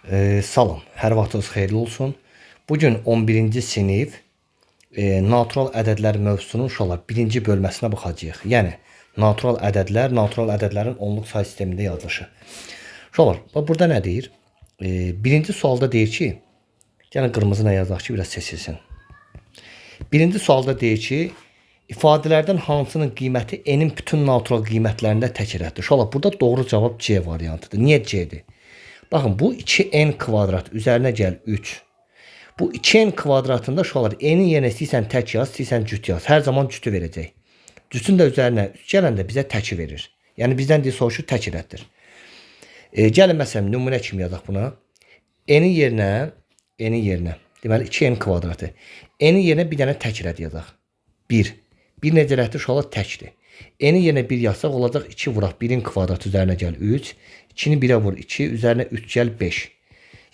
Salam, hər vaxtınız xeyirli olsun. Bugün 11-ci sinif natural ədədlər mövzusunun uşaqlar birinci bölməsinə baxacağıq. Yəni natural ədədlərin onluq say sistemində yazılışı. Uşaqlar, bax burada nə deyir? Birinci sualda deyir ki, gəlin qırmızı nə yazaq ki, biraz seçilsin. Birinci sualda deyir ki, ifadələrdən hansının qiyməti n-in bütün natural qiymətlərində təkərrürdir. Uşaqlar, burada doğru cavab C variantıdır. Niyə C-dir? Baxın, bu 2n kvadrat üzərinə gəl 3. Bu 2n kvadratında uşaqlar n-i yenə istəyirsən tək yaz, istəyirsən cüt yaz. Hər zaman cütü verəcək. Cütün də üzərinə 3 gələndə bizə təki verir. Yəni bizdən deyir soruşur tək rəddir. Gəlin məsələn nümunə kimi yazaq buna. N-i yerinə deməli 2n kvadratı. N-i yerinə bir dənə tək rəd yazaq. 1. 1 necə rəddir uşaqlar təkdir. N-i yenə 1 yazsaq olacaq 2 vuraq 1-in kvadratı üzərinə gəl 3. 2-ni 1-ə vur 2, üzərinə 3 gəl 5.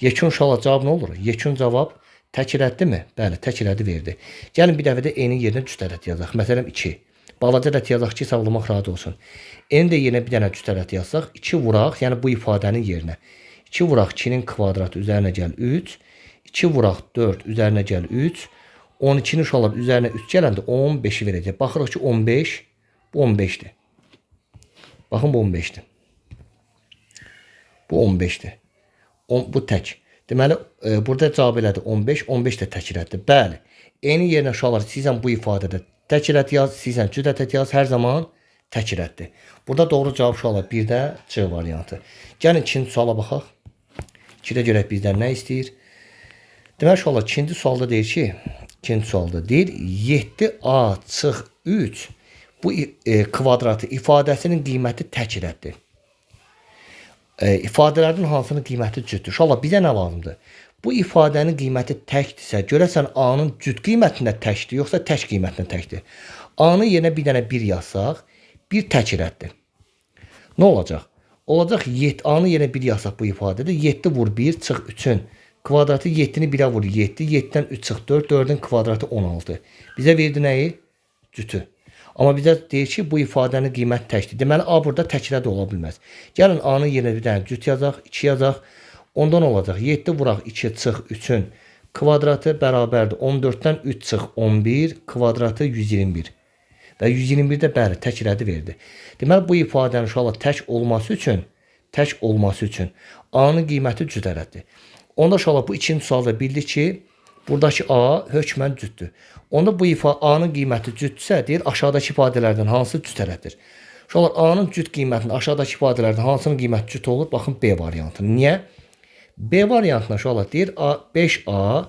Yekun uşaqlar cavab nə olur? Yekun cavab tək rəddir mi? Bəli, tək rədi verdi. Gəlin bir dəfə də n-in yerinə cüt ədəd yazaq. Məsələn 2. Balaca ədəd yazaq ki, hesablamaq rahat olsun. N-i də yenə bir dənə cüt ədəd yazsaq 2 vuraq, yəni bu ifadənin yerinə. 2 vuraq 2-nin kvadratı üzərinə gəl 3. 2 vuraq 4 üzərinə gəl 3. 12-ni uşaqlar üzərinə 3 gələndə 15-i verəcək. Baxırıq ki 15, bu 15-dir. Baxın bu 15-dir. Bu 15'dir. Bu tək. Deməli, burada cavab elədi 15. 15 də tək rəddir. Bəli. N-i yerinə uşaqlar istəyirsən bu ifadədə tək rədd yaz, istəyirsən cüt ədəd yaz, hər zaman tək rəddir. Burada doğru cavab uşaqlar bir də C variantı. Gəlin ikinci suala baxaq. 2-də görək bizdən nə istəyir? Deməli uşaqlar ikinci sualda deyir ki, ikinci sualda deyir 7a çıx 3 bu kvadratı ifadəsinin qiyməti tək rəddir. İfadələrdən hansının qiyməti cütdür? Uşaqlar bizə nə lazımdır? Bu ifadənin qiyməti təkdirsə, görəsən A-nın cüt qiymətində təkdir, yoxsa tək qiymətində təkdir? A-nı yenə bir dənə 1 yazsaq, 1 tək rəddir. Nə olacaq? Olacaq A-nı yenə 1 yazsaq bu ifadədə 7 vur 1 çıx 3-ün kvadratı 7-ni 1-ə vur 7, 7-dən 3 çıx 4, 4-ün kvadratı 16. Bizə verdi nəyi? Cütü. Amma bizə deyir ki, bu ifadənin qiyməti təkdir. Deməli, A burada tək rədd ola bilməz. Gəlin A-nı yenə bir dənə cüt yazaq, 2 yazaq. Ondan olacaq 7 vuraq 2 çıx 3-ün kvadratı bərabərdir. 14-dən 3 çıx 11 kvadratı 121. Və 121 də bəli, tək rəddi verdi. Deməli, bu ifadənin uşaqlar tək olması üçün A-nın qiyməti cüt ədəddir. Onda uşaqlar bu ikinci sualda bildik ki, buradakı A hökmən cütdür. Onda bu A-nın qiyməti cütsə, deyir aşağıdakı ifadələrdən hansı cüt ədəddir? Uşaqlar A-nın cüt qiymətinin aşağıdakı ifadələrdən hansının qiyməti cüt olur? Baxın B variantını. Niyə? B variantına uşaqlar deyir 5A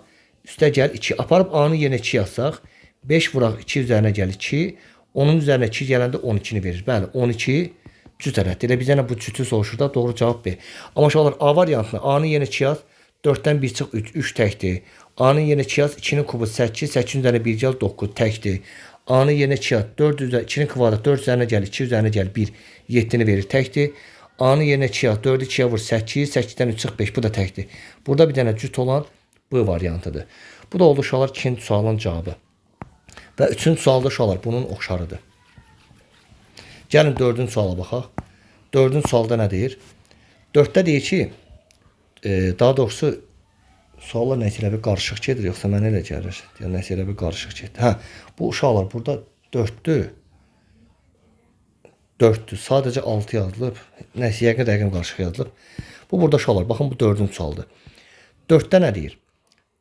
üstə gəl 2. Aparıb A-nı yenə 2 yazsaq, 5 vuraq 2 üzərinə gəl 2. Onun üzərinə 2 gələndə 12-ni verir. Bəli, 12 cüt ədəddir. Elə bizə bu cütü soruşur da doğru cavab B. Amma uşaqlar A variantına A-nı yenə 2 yaz. 4-dən 1 çıx 3, 3 təkdir. A-nın yenə 2 yaz, 2-nin kubu 8, 8-in üzərinə 1 gəl 9 təkdir. A-nın yenə 2 yaz, 4 üzərinə 2-nin kvadratı 4 üzərinə gəl, 2 üzərinə gəl 1, 7-ni verir təkdir. A-nın yenə 2 yaz, 4-ü 2-yə vur 8, 8-dən 3 çıx 5, bu da təkdir. Burada bir dənə cüt olan B variantıdır. Bu da oldu uşaqlar ikinci sualın cavabı. Və üçüncü sualda uşaqlar bunun oxşarıdır. Gəlin dördüncü suala baxaq. Dördüncü sualda nə deyir? 4-də deyir ki, daha doğrusu suallar nəsə elə bir qarışıq gedir, yoxsa mənə elə gəlir. Yəni nəsə elə bir qarışıq gedir. Hə, bu uşaqlar burada 4-dür. 4-dür. Sadəcə 6 yazılıb. Nəsə yəqin rəqəm qarışıq yazılıb. Bu burada uşaqlar, baxın bu 4-cü sualdır. 4-də nə deyir?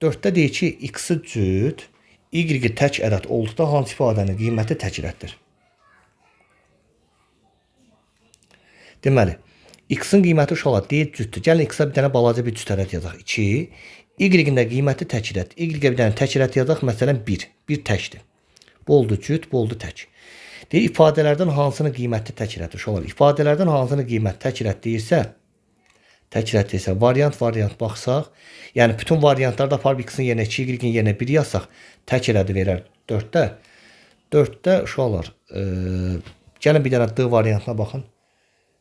4-də deyir ki, x-i cüt, y-i tək ədəd olduqda hansı ifadənin qiyməti tək ədəddir? Deməli, x-in qiyməti uşaqlar deyir cütdür. Gəlin x-a bir dənə balaca bir cüt ədəd yazaq 2. Y-in də qiyməti tək ədəd. Y-ə bir dənə tək ədəd yazaq, məsələn 1. 1 təkdir. Bu oldu cüt, bu oldu tək. Deyir ifadələrdən hansının qiyməti tək ədəddir uşaqlar? İfadələrdən hansının qiyməti tək ədəd deyirsə, variant baxsaq, yəni bütün variantlarda aparıb x-in yerinə 2, y-in yerinə 1 yazsaq, tək ədədi verər 4-də. 4-də uşaqlar, gəlin bir dənə D variantına baxın.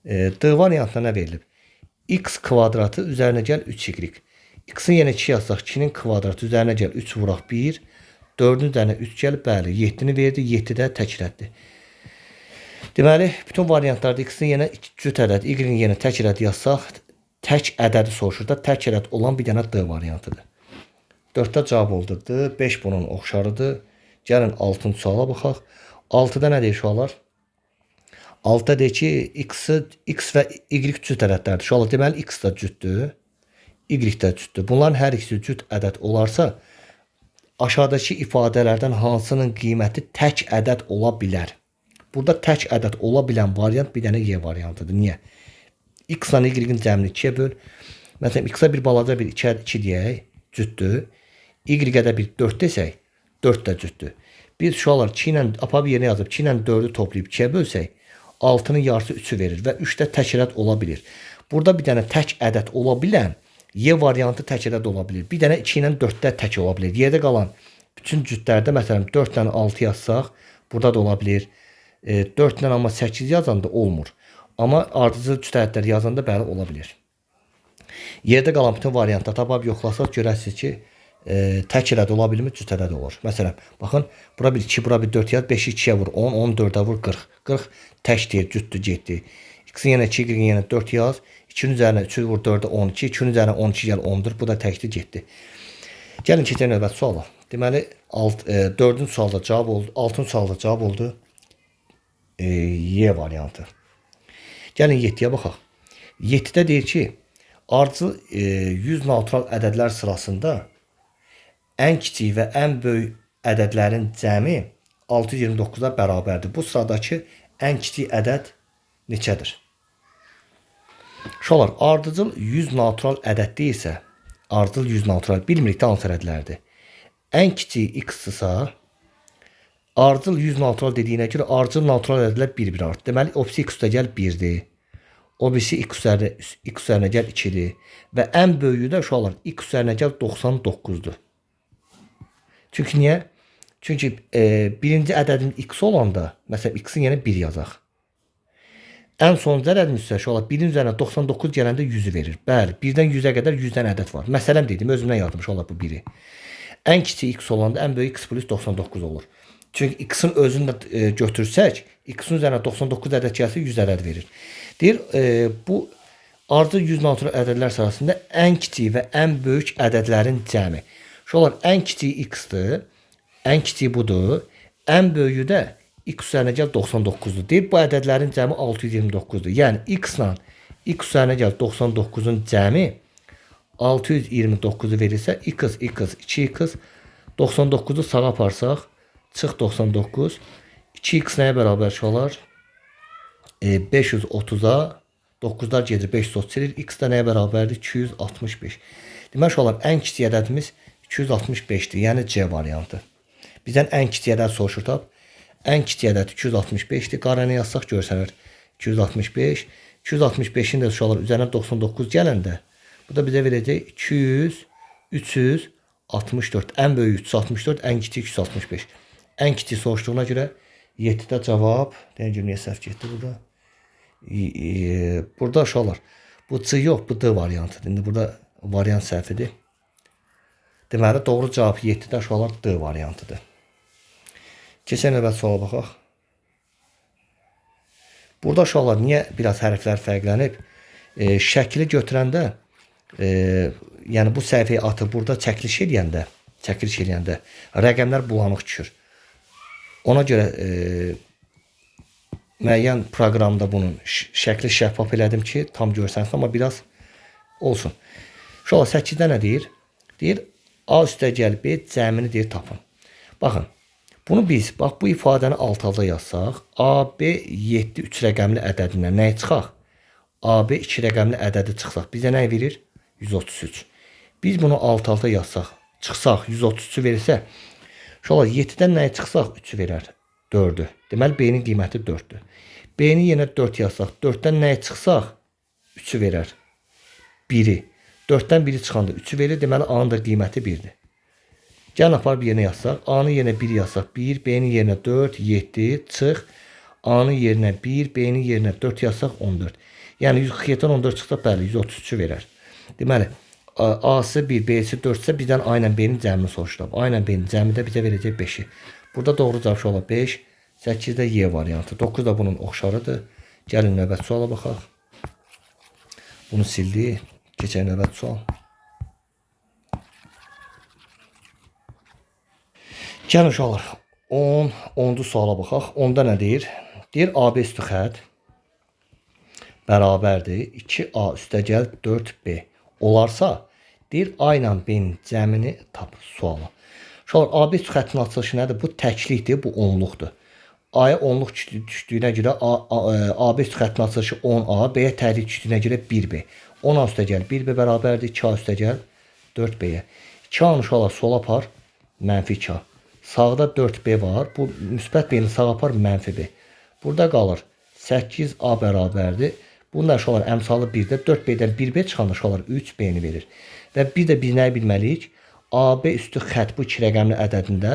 D variantına nə verilib? X kvadratı üzərinə gəl 3y. X-in yenə 2 yazsaq 2-nin kvadratı üzərinə gəl 3 vuraq 1. 4-ün üzərinə 3 gəl, bəli 7-ni verdi, 7 də tək rəddir. Deməli, bütün variantlarda x-in yenə cüt ədəd, y-in yenə tək ədəd yazsaq, tək ədədi soruşur da, tək ədəd olan bir dənə D variantıdır. 4-də cavab oldu D, 5 bunun oxşarıdır. Gəlin 6-cı suala baxaq. 6-da nə deyir uşaqlar? 6-da deyir ki, x və y cüt ədədlərdir. Uşaqlar, deməli x da cütdür, y də cütdür. Bunların hər ikisi cüt ədəd olarsa, aşağıdakı ifadələrdən hansının qiyməti tək ədəd ola bilər? Burada tək ədəd ola bilən variant bir dənə y variantıdır. Niyə? X ilə y-in cəmini 2-yə böl. Məsələn, x-a bir balaca bir 2 deyək, cütdür. Y-ə də bir 4 desək, 4 də cütdür. Biz uşaqlar 2 ilə apab yerinə yazıb 2 ilə 4-ü toplayıb 2-yə bölsək, 6-nın yarısı 3-ü verir və 3 də tək ədəd ola bilir. Burada bir dənə tək ədəd ola bilən y variantı tək ədəd ola bilir. Bir dənə 2 ilə 4-də tək ola bilir. Yerdə qalan bütün cütlərdə məsələn 4 ilə 6 yazsaq, burada da ola bilir. 4 ilə amma 8 yazanda olmur. Amma ardıcıl cüt ədədlər yazanda bəli ola bilir. Yerdə qalan bütün variantları tapıb yoxlasaq görərsiniz ki, tək ədəd ola bilmir, cüt ədəd olur. Məsələn, baxın, bura bir 2, bura bir 4 yaz, 5-i 2-yə vur 10, 10 4-ə vur 40. 40 tək deyir, cütdür, getdi. X-in yenə 2, Y-in yenə 4 yaz. 2-nin üzərinə 3 vur 4-ə 12, 2-nin üzərinə 12 gəl 10-dur. Bu da təkdir, getdi. Gəlin keçək növbəti suala. Deməli, 4-cü sualda cavab oldu, 6-cı sualda cavab oldu Y variantı. Gəlin 7-yə baxaq. 7-də deyir ki, ardıcıl 100 natural ədədlər sırasında ən kiçik və ən böyük ədədlərin cəmi 629-a bərabərdir. Bu sıradakı ən kiçik ədəd neçədir? Uşaqlar, ardıcıl 100 natural ədəd deyilsə, ardıcıl 100 natural bilmirik də hansı ədədlərdir. Ən kiçik x-dırsa, ardıcıl 100 natural dediyinə görə ardıcıl natural ədədlər bir-bir artdı. Deməli, obisi x üstə gəl 1-dir. Obisi x üzərinə gəl 2-dir. Və ən böyüyü də uşaqlar x üzərinə gəl 99-dur. Çünki niyə? Çünki birinci ədədin x olanda, məsələn, x-in yenə 1 yazaq. Ən sonuncu ədədimiz isə uşaqlar 1-in üzərinə 99 gələndə 100-ü verir. Bəli, 1-dən 100-ə qədər 100-dən ədəd var. Məsələn dedim, özümdən yazdım uşaqlar bu 1-i. Ən kiçik x olanda ən böyük x plus 99 olur. Çünki x-in özünü də götürsək, x-in üzərinə 99 ədəd gəlsə 100 ədəd verir. Deyir, bu ardıcıl 100 natural ədədlər sırasında ən kiçik və ən böyük ədədlərin cəmi. Uşaqlar, ən kiçik x-dır, ən kiçik budur, ən böyüyü də x üzərinə gəl 99-dur. Deyir, bu ədədlərin cəmi 629-dur. Yəni, x-la x üzərinə gəl 99-un cəmi 629-u verirsə, x, 2x, 99-u sağa aparsaq, çıx 99, 2x nəyə bərabər uşaqlar? 530-a 9-lar gedir, 530 gedir, x də nəyə bərabərdir? 265. Demək uşaqlar, ən kiçik ədədimiz 265-dir, yəni C variantı. Bizdən ən kiçik ədəd soruşur tap. Ən kiçik ədəd 265-dir. Qarəni yazsaq görsənir. 265. 265-in də uşaqlar üzərinə 99 gələndə bu da bizə verəcək 200, 364. Ən böyük 364, ən kiçik 265. Ən kiçik soruşduğuna görə 7-də cavab. Deyən görə niyə səhv getdi burada? Burada uşaqlar. Bu C yox, bu D variantıdır. İndi burada variant səhvidir. Deməli, doğru cavab 7-də uşaqlar D variantıdır. Keçən növbəti suala baxaq. Burada uşaqlar niyə biraz hərflər fərqlənib? Şəkli götürəndə, yəni bu səhifəyi atıb burada çəkiliş eləyəndə rəqəmlər bulanıq düşür. Ona görə müəyyən proqramda bunun şəkli şəffaf elədim ki, tam görsəniz, amma biraz olsun. Uşaqlar 8-də nə deyir? Deyir, A üstə gəl B cəmini deyir tapın. Baxın, bunu biz, bax bu ifadəni alt-alta yazsaq, AB 7 3 rəqəmli ədədindən nəyi çıxaq? AB 2 rəqəmli ədədi çıxsaq, bizə nə verir? 133. Biz bunu alt-alta yazsaq, çıxsaq 133-ü verirsə, uşaqlar 7-dən nəyi çıxsaq 3-ü verər? 4-ü. Deməli, B-nin qiyməti 4-dür. B-ni yenə 4 yazsaq, 4-dən nəyi çıxsaq 3-ü verər? 1-i. 4-dən 1-i çıxanda 3-ü verir, deməli A-nın da qiyməti 1-dir. Gəlin aparıb yerinə yazsaq, A-nın yerinə 1 yazsaq 1, B-nin yerinə 4, 7, çıx. A-nın yerinə 1, B-nin yerinə 4 yazsaq 14. Yəni 147-dən 14 çıxsa, bəli, 133-ü verər. Deməli, A-sı 1, B-si 4-sə bizdən A ilə B-nin cəmini soruşdur. A ilə B-nin cəmi də bizə verəcək 5-i. Burada doğru cavab olar 5, 8-də Y variantı. 9 da bunun oxşarıdır. Gəlin növbəti suala baxaq. Bunu sildi. Keçək növbəti sual. Gəlin uşaqlar. 10-cu suala baxaq. 10-da nə deyir? Deyir AB üstü xətt bərabərdir 2A üstəgəl 4B olarsa, deyir A ilə B-nin cəmini tap sualı. Uşaqlar, AB üstü xəttin açılışı nədir? Bu təklikdir, bu onluqdur. A-ya onluq düşdüyünə görə AB üstü xəttin açılışı 10A, B-yə təklik düşdüyünə görə 1B. 10A üstəgəl 1B bərabərdir 2A üstəgəl 4B-yə. 2A-nı uşaqlar sola apar, mənfi 2A. Sağda 4B var. Bu müsbət B-ni sağa apar, mənfi B. Burada qalır 8A bərabərdir. Bunlar uşaqlar əmsalı 1-də 4B-dən 1B çıxanda uşaqlar 3B-ni verir. Və bir də biz nəyi bilməliyik? AB üstü xətt bu iki rəqəmli ədədində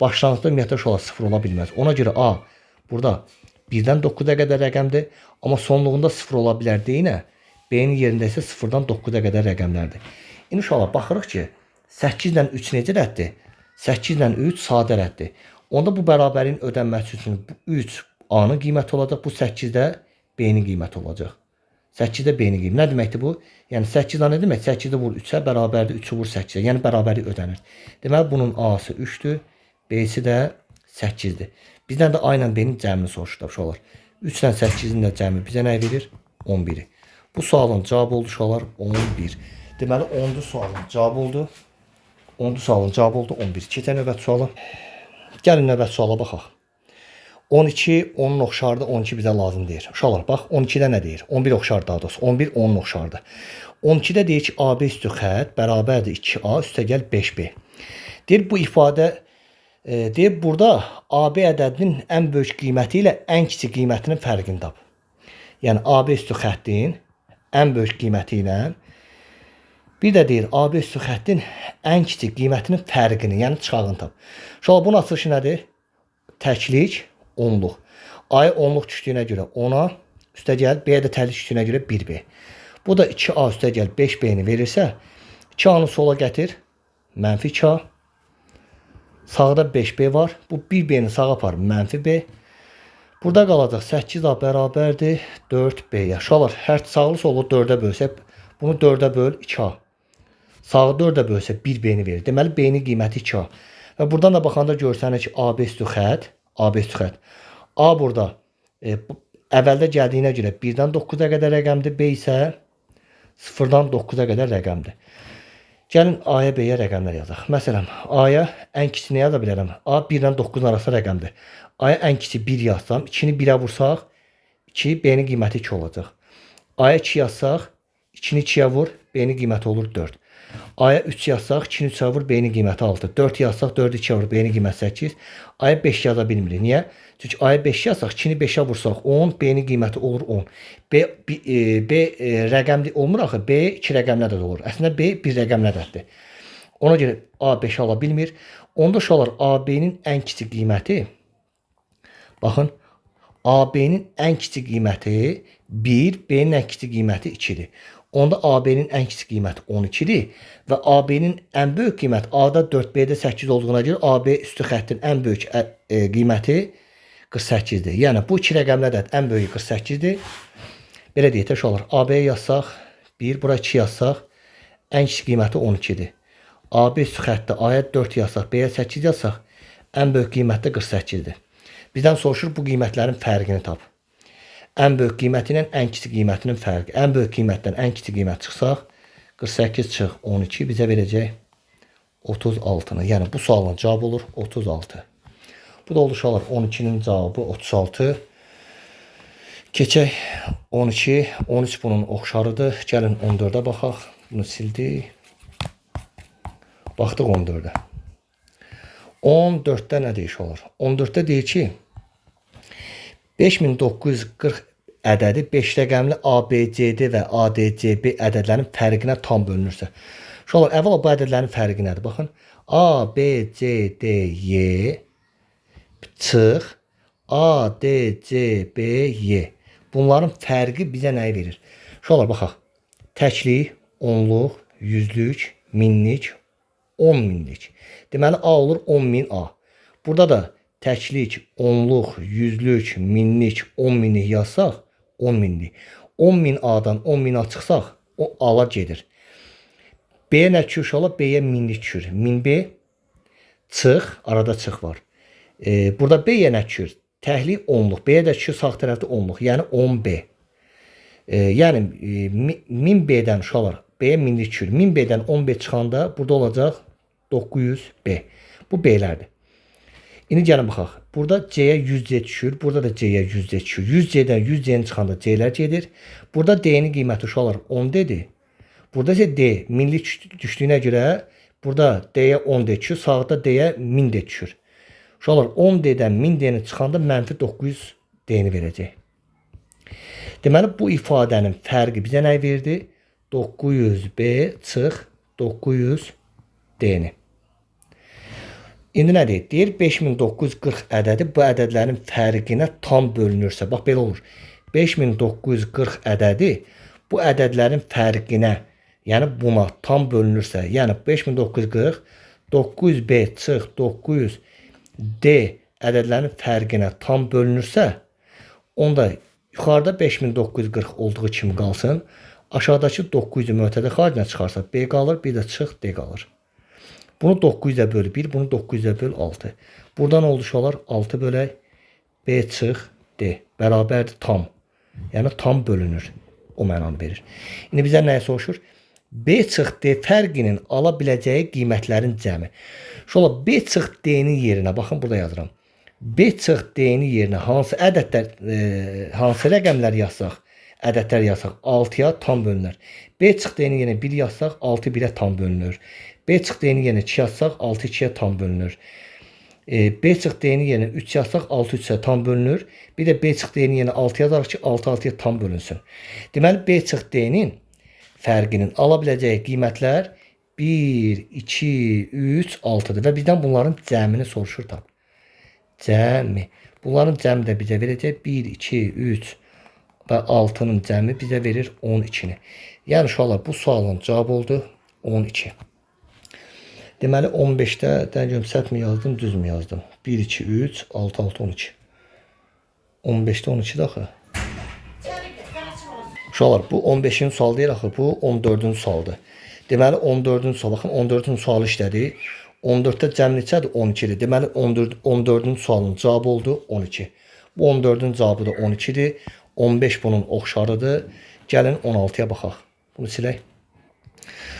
başlanğıcda ümumiyyətlə uşaqlar 0 ola bilməz. Ona görə A burada 1-dən 9-a qədər rəqəmdir. Amma sonluğunda 0 ola bilər deyinə. B-nin yerində isə 0-dan 9-a qədər rəqəmlərdir. İndi uşaqlar baxırıq ki, 8 ilə 3 necə rəddir? 8 ilə 3 sadə rəddir. Onda bu bərabərin ödənməsi üçün 3 A-nın qiyməti olacaq. Bu 8-də B-nin qiyməti olacaq. 8-də B-nin qiyməti. Nə deməkdir bu? Yəni 8 nə demək? 8-də vur 3-ə bərabərdir 3-ü vur 8-ə. Yəni bərabərlik ödənir. Deməli bunun A-sı 3-dür, B-si də 8-dir. Bizdən də A ilə B-nin cəmini soruşdular uşaqlar. 3 ilə 8-in də cəmi bizə nə verir? 11-i. Bu sualın cavabı oldu uşaqlar 11. Deməli 10-cu sualın cavabı oldu. 10-cu sualın cavabı oldu 11. Keçək növbəti suala. Gəlin növbəti suala baxaq. 12 10'un oxşardır, 12 bizə lazım deyir. Uşaqlar bax 12-də nə deyir? 11 oxşar daha doğrusu. 11 10'un oxşardır. 12-də deyir ki AB üstü xətt bərabərdir 2A üstəgəl 5B. Deyir bu ifadə deyir burada AB ədədinin ən böyük qiyməti ilə ən kiçik qiymətinin fərqini tap. Yəni AB üstü xəttin ən böyük qiyməti ilə bir də deyir AB üstü xəttin ən kiçik qiymətinin fərqini, yəni çıxağını tap. Uşaqlar bunun açılışı nədir? Təklik, onluq. A-ya onluq düşdüyünə görə 10-a üstəgəl, B-yə də təklik düşdüyünə görə 1B. Bu da 2A üstəgəl 5B-ni verirsə, 2A-nı sola gətir, mənfi 2A. Sağda 5B var. Bu 1B-ni sağa apar, mənfi B. Burada qalacaq 8A bərabərdir 4B-yə. Uşaqlar, hər sağlı solu 4-ə bölsək, bunu 4-ə böl 2A. Sağı 4-ə bölsə 1B-ni verir. Deməli, B-nin qiyməti 2A. Və buradan da baxanda görsənir ki, AB üstü xətt, AB üstü xətt. A burada əvvəldə gəldiyinə görə 1-dən 9-a qədər rəqəmdir, B isə 0-dan 9-a qədər rəqəmdir. Gəlin A-ya, B-yə rəqəmlər yazaq. Məsələn, A-ya ən kiçik nə yaza bilərəm? A 1-dən 9-un arası rəqəmdir. A-ya ən kiçik 1 yazsam, 2-ni 1-ə vursaq, 2, B-nin qiyməti 2 olacaq. A-ya 2 yazsaq, 2-ni 2-yə vur, B-nin qiyməti olur 4. A-ya 3 yazsaq, 2-ni 3-ə vur, B-nin qiyməti 6. 4 yazsaq, 4-ü 2-yə vur, B-nin qiyməti 8. A-ya 5 yaza bilmirik. Niyə? Çünki A-ya 5 yazsaq, 2-ni 5-ə vursaq 10, B-nin qiyməti olur 10. B rəqəmli olmur axı, B 2 rəqəmli ədəd olur. Əslində B 1 rəqəmli ədəddir. Ona görə A 5 ala bilmir. Onda uşaqlar AB-nin ən kiçik qiyməti, baxın, AB-nin ən kiçik qiyməti 1, B-nin ən kiçik qiyməti 2-dir. Onda AB-nin ən kiçik qiyməti 12-dir və AB-nin ən böyük qiyməti A-da 4, B-də 8 olduğuna görə AB üstü xəttin ən böyük qiyməti 48-dir. Yəni bu iki rəqəmli ədəd ən böyük 48-dir. Belə deyək də uşaqlar, AB-yə yazsaq 1, bura 2 yazsaq ən kiçik qiyməti 12-dir. AB üstü xəttdə A-ya 4 yazsaq, B-yə 8 yazsaq ən böyük qiyməti 48-dir. Bizdən soruşur bu qiymətlərin fərqini tap. Ən böyük qiyməti ilə ən kiçik qiymətinin fərqi. Ən böyük qiymətdən ən kiçik qiymət çıxsaq 48 çıx 12 bizə verəcək 36-nı. Yəni bu sualın cavabı olur 36. Bu da oldu uşaqlar 12-nin cavabı 36. Keçək 12, 13 bunun oxşarıdır. Gəlin 14-ə baxaq. Bunu sildik. Baxdıq 14-ə. 14-də nə deyir uşaqlar? 14-də deyir ki 5940 ədədi 5 rəqəmli ABCD və ADCB ədədlərinin fərqinə tam bölünürsə. Uşaqlar, əvvəla bu ədədlərin fərqi nədir? Baxın, ABCDY çıx ADCBY. Bunların fərqi bizə nəyi verir? Uşaqlar, baxaq. Təklik, onluq, yüzlük, minlik, 10 minlik. Deməli, A olur 10.000 A. Burada da təklik, onluq, yüzlük, minlik, 10 minlik yazsaq 10 minlik. 10.000 A-dan 10.000 A çıxsaq, o A-la gedir. B-yə nə düşür uşaqlar? B-yə 1000'lik düşür. 1000B çıx, arada çıx var. Burada B-yə nə düşür? Təhlik 10'luq. B-yə də düşür sağ tərəfdə 10'luq. Yəni 10B. Yəni 1000B-dən uşaqlar B-yə 1000'lik düşür. 1000B-dən 10B çıxanda burada olacaq 900B. Bu B-lərdir. İndi gəlin baxaq. Burada C-yə 100C düşür. Burada da C-yə 100C düşür. 100C-dən 100C-nin çıxanda C-lər gedir. Burada D-nin qiyməti uşaqlar 10D-dir. Burada isə D 1000'lik düşdüyünə görə burada D-yə 10D düşür. Sağda D-yə 1000D düşür. Uşaqlar 10D-dən 1000D-nin çıxanda mənfi 900D-ni verəcək. Deməli bu ifadənin fərqi bizə nə verdi? 900B çıx 900D-ni. İndi nə deyir? Deyir 5940 ədədi bu ədədlərin fərqinə tam bölünürsə. Bax belə olur. 5940 ədədi bu ədədlərin fərqinə, yəni buna tam bölünürsə, yəni 5940 900B çıx 900D ədədlərin fərqinə tam bölünürsə, onda yuxarıda 5940 olduğu kimi qalsın. Aşağıdakı 900-ü mötədə xaricinə çıxarsa B qalır, bir də çıx D qalır. Bunu 900'ə böl 1, bunu 900'ə böl 6. Buradan oldu uşaqlar 6 bölək B çıx D bərabərdir tam. Yəni tam bölünür. O mənanı verir. İndi bizə nəyə soruşur? B çıx D fərqinin ala biləcəyi qiymətlərin cəmi. Uşaqlar B çıx D-nin yerinə baxın burada yazıram. B çıx D-nin yerinə hansı ədədlər, hansı rəqəmlər yazsaq, ədədlər yazsaq 6-ya tam bölünür. B çıx D-nin yerinə 1 yazsaq 6 1-ə tam bölünür. B çıx D-nin yerinə 2 yazsaq 6 2-yə tam bölünür. B çıx D-nin yerinə 3 yazsaq 6 3-ə tam bölünür. Bir də B çıx D-nin yerinə 6 yazarıq ki 6 6-ya tam bölünsün. Deməli B çıx D-nin fərqinin ala biləcəyi qiymətlər 1, 2, 3, 6-dır və bizdən bunların cəmini soruşur da. Cəmi. Bunların cəmi də bizə verəcək 1, 2, 3 və 6-nın cəmi bizə verir 12-ni. Yəni uşaqlar bu sualın cavabı oldu 12. Deməli 15'də dəqiq səhv mi yazdım, düz mü yazdım? 1, 2, 3, 6, 6, 12. 15'də 12'də axı. Uşaqlar bu 15'in sualı deyil axı, bu 14'ün sualıdır. Deməli 14'ün sualı, baxın 14'ün sualı işlədi. 14'də cəm neçədir? 12'dir. Deməli 14'ün sualının cavabı oldu 12. Bu 14'ün cavabı da 12'dir. 15 bunun oxşarıdır. Gəlin 16'ya baxaq. Bunu silək.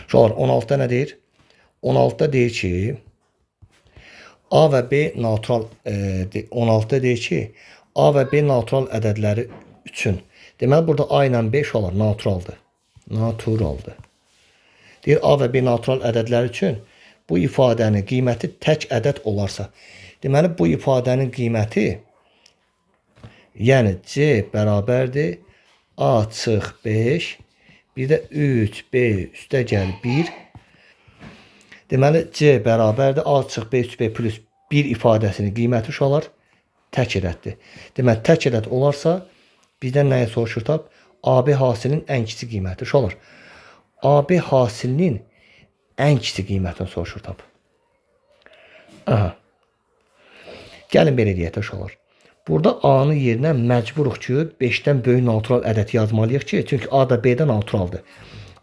Uşaqlar 16'da nə deyir? 16'da deyir ki A və B natural 16'da deyir ki A və B natural ədədləri üçün. Deməli burada A ilə B uşaqlar naturaldır. Naturaldır. Deyir A və B natural ədədləri üçün bu ifadənin qiyməti tək ədəd olarsa. Deməli bu ifadənin qiyməti yəni C bərabərdir A çıx 5, bir də 3B üstə gəl 1. Deməli C bərabərdir A çıx B 3B plus 1 ifadəsinin qiyməti uşaqlar tək ədəddir. Deməli tək ədəd olarsa bizdən nəyə soruşur tab? AB hasilinin ən kiçik qiyməti uşaqlar. AB hasilinin ən kiçik qiymətini soruşur tab. Aha. Gəlin belə deyək uşaqlar. Burada A-nın yerinə məcburuq ki 5'dən böyük natural ədəd yazmalıyıq ki, çünki A da B-dən naturaldır.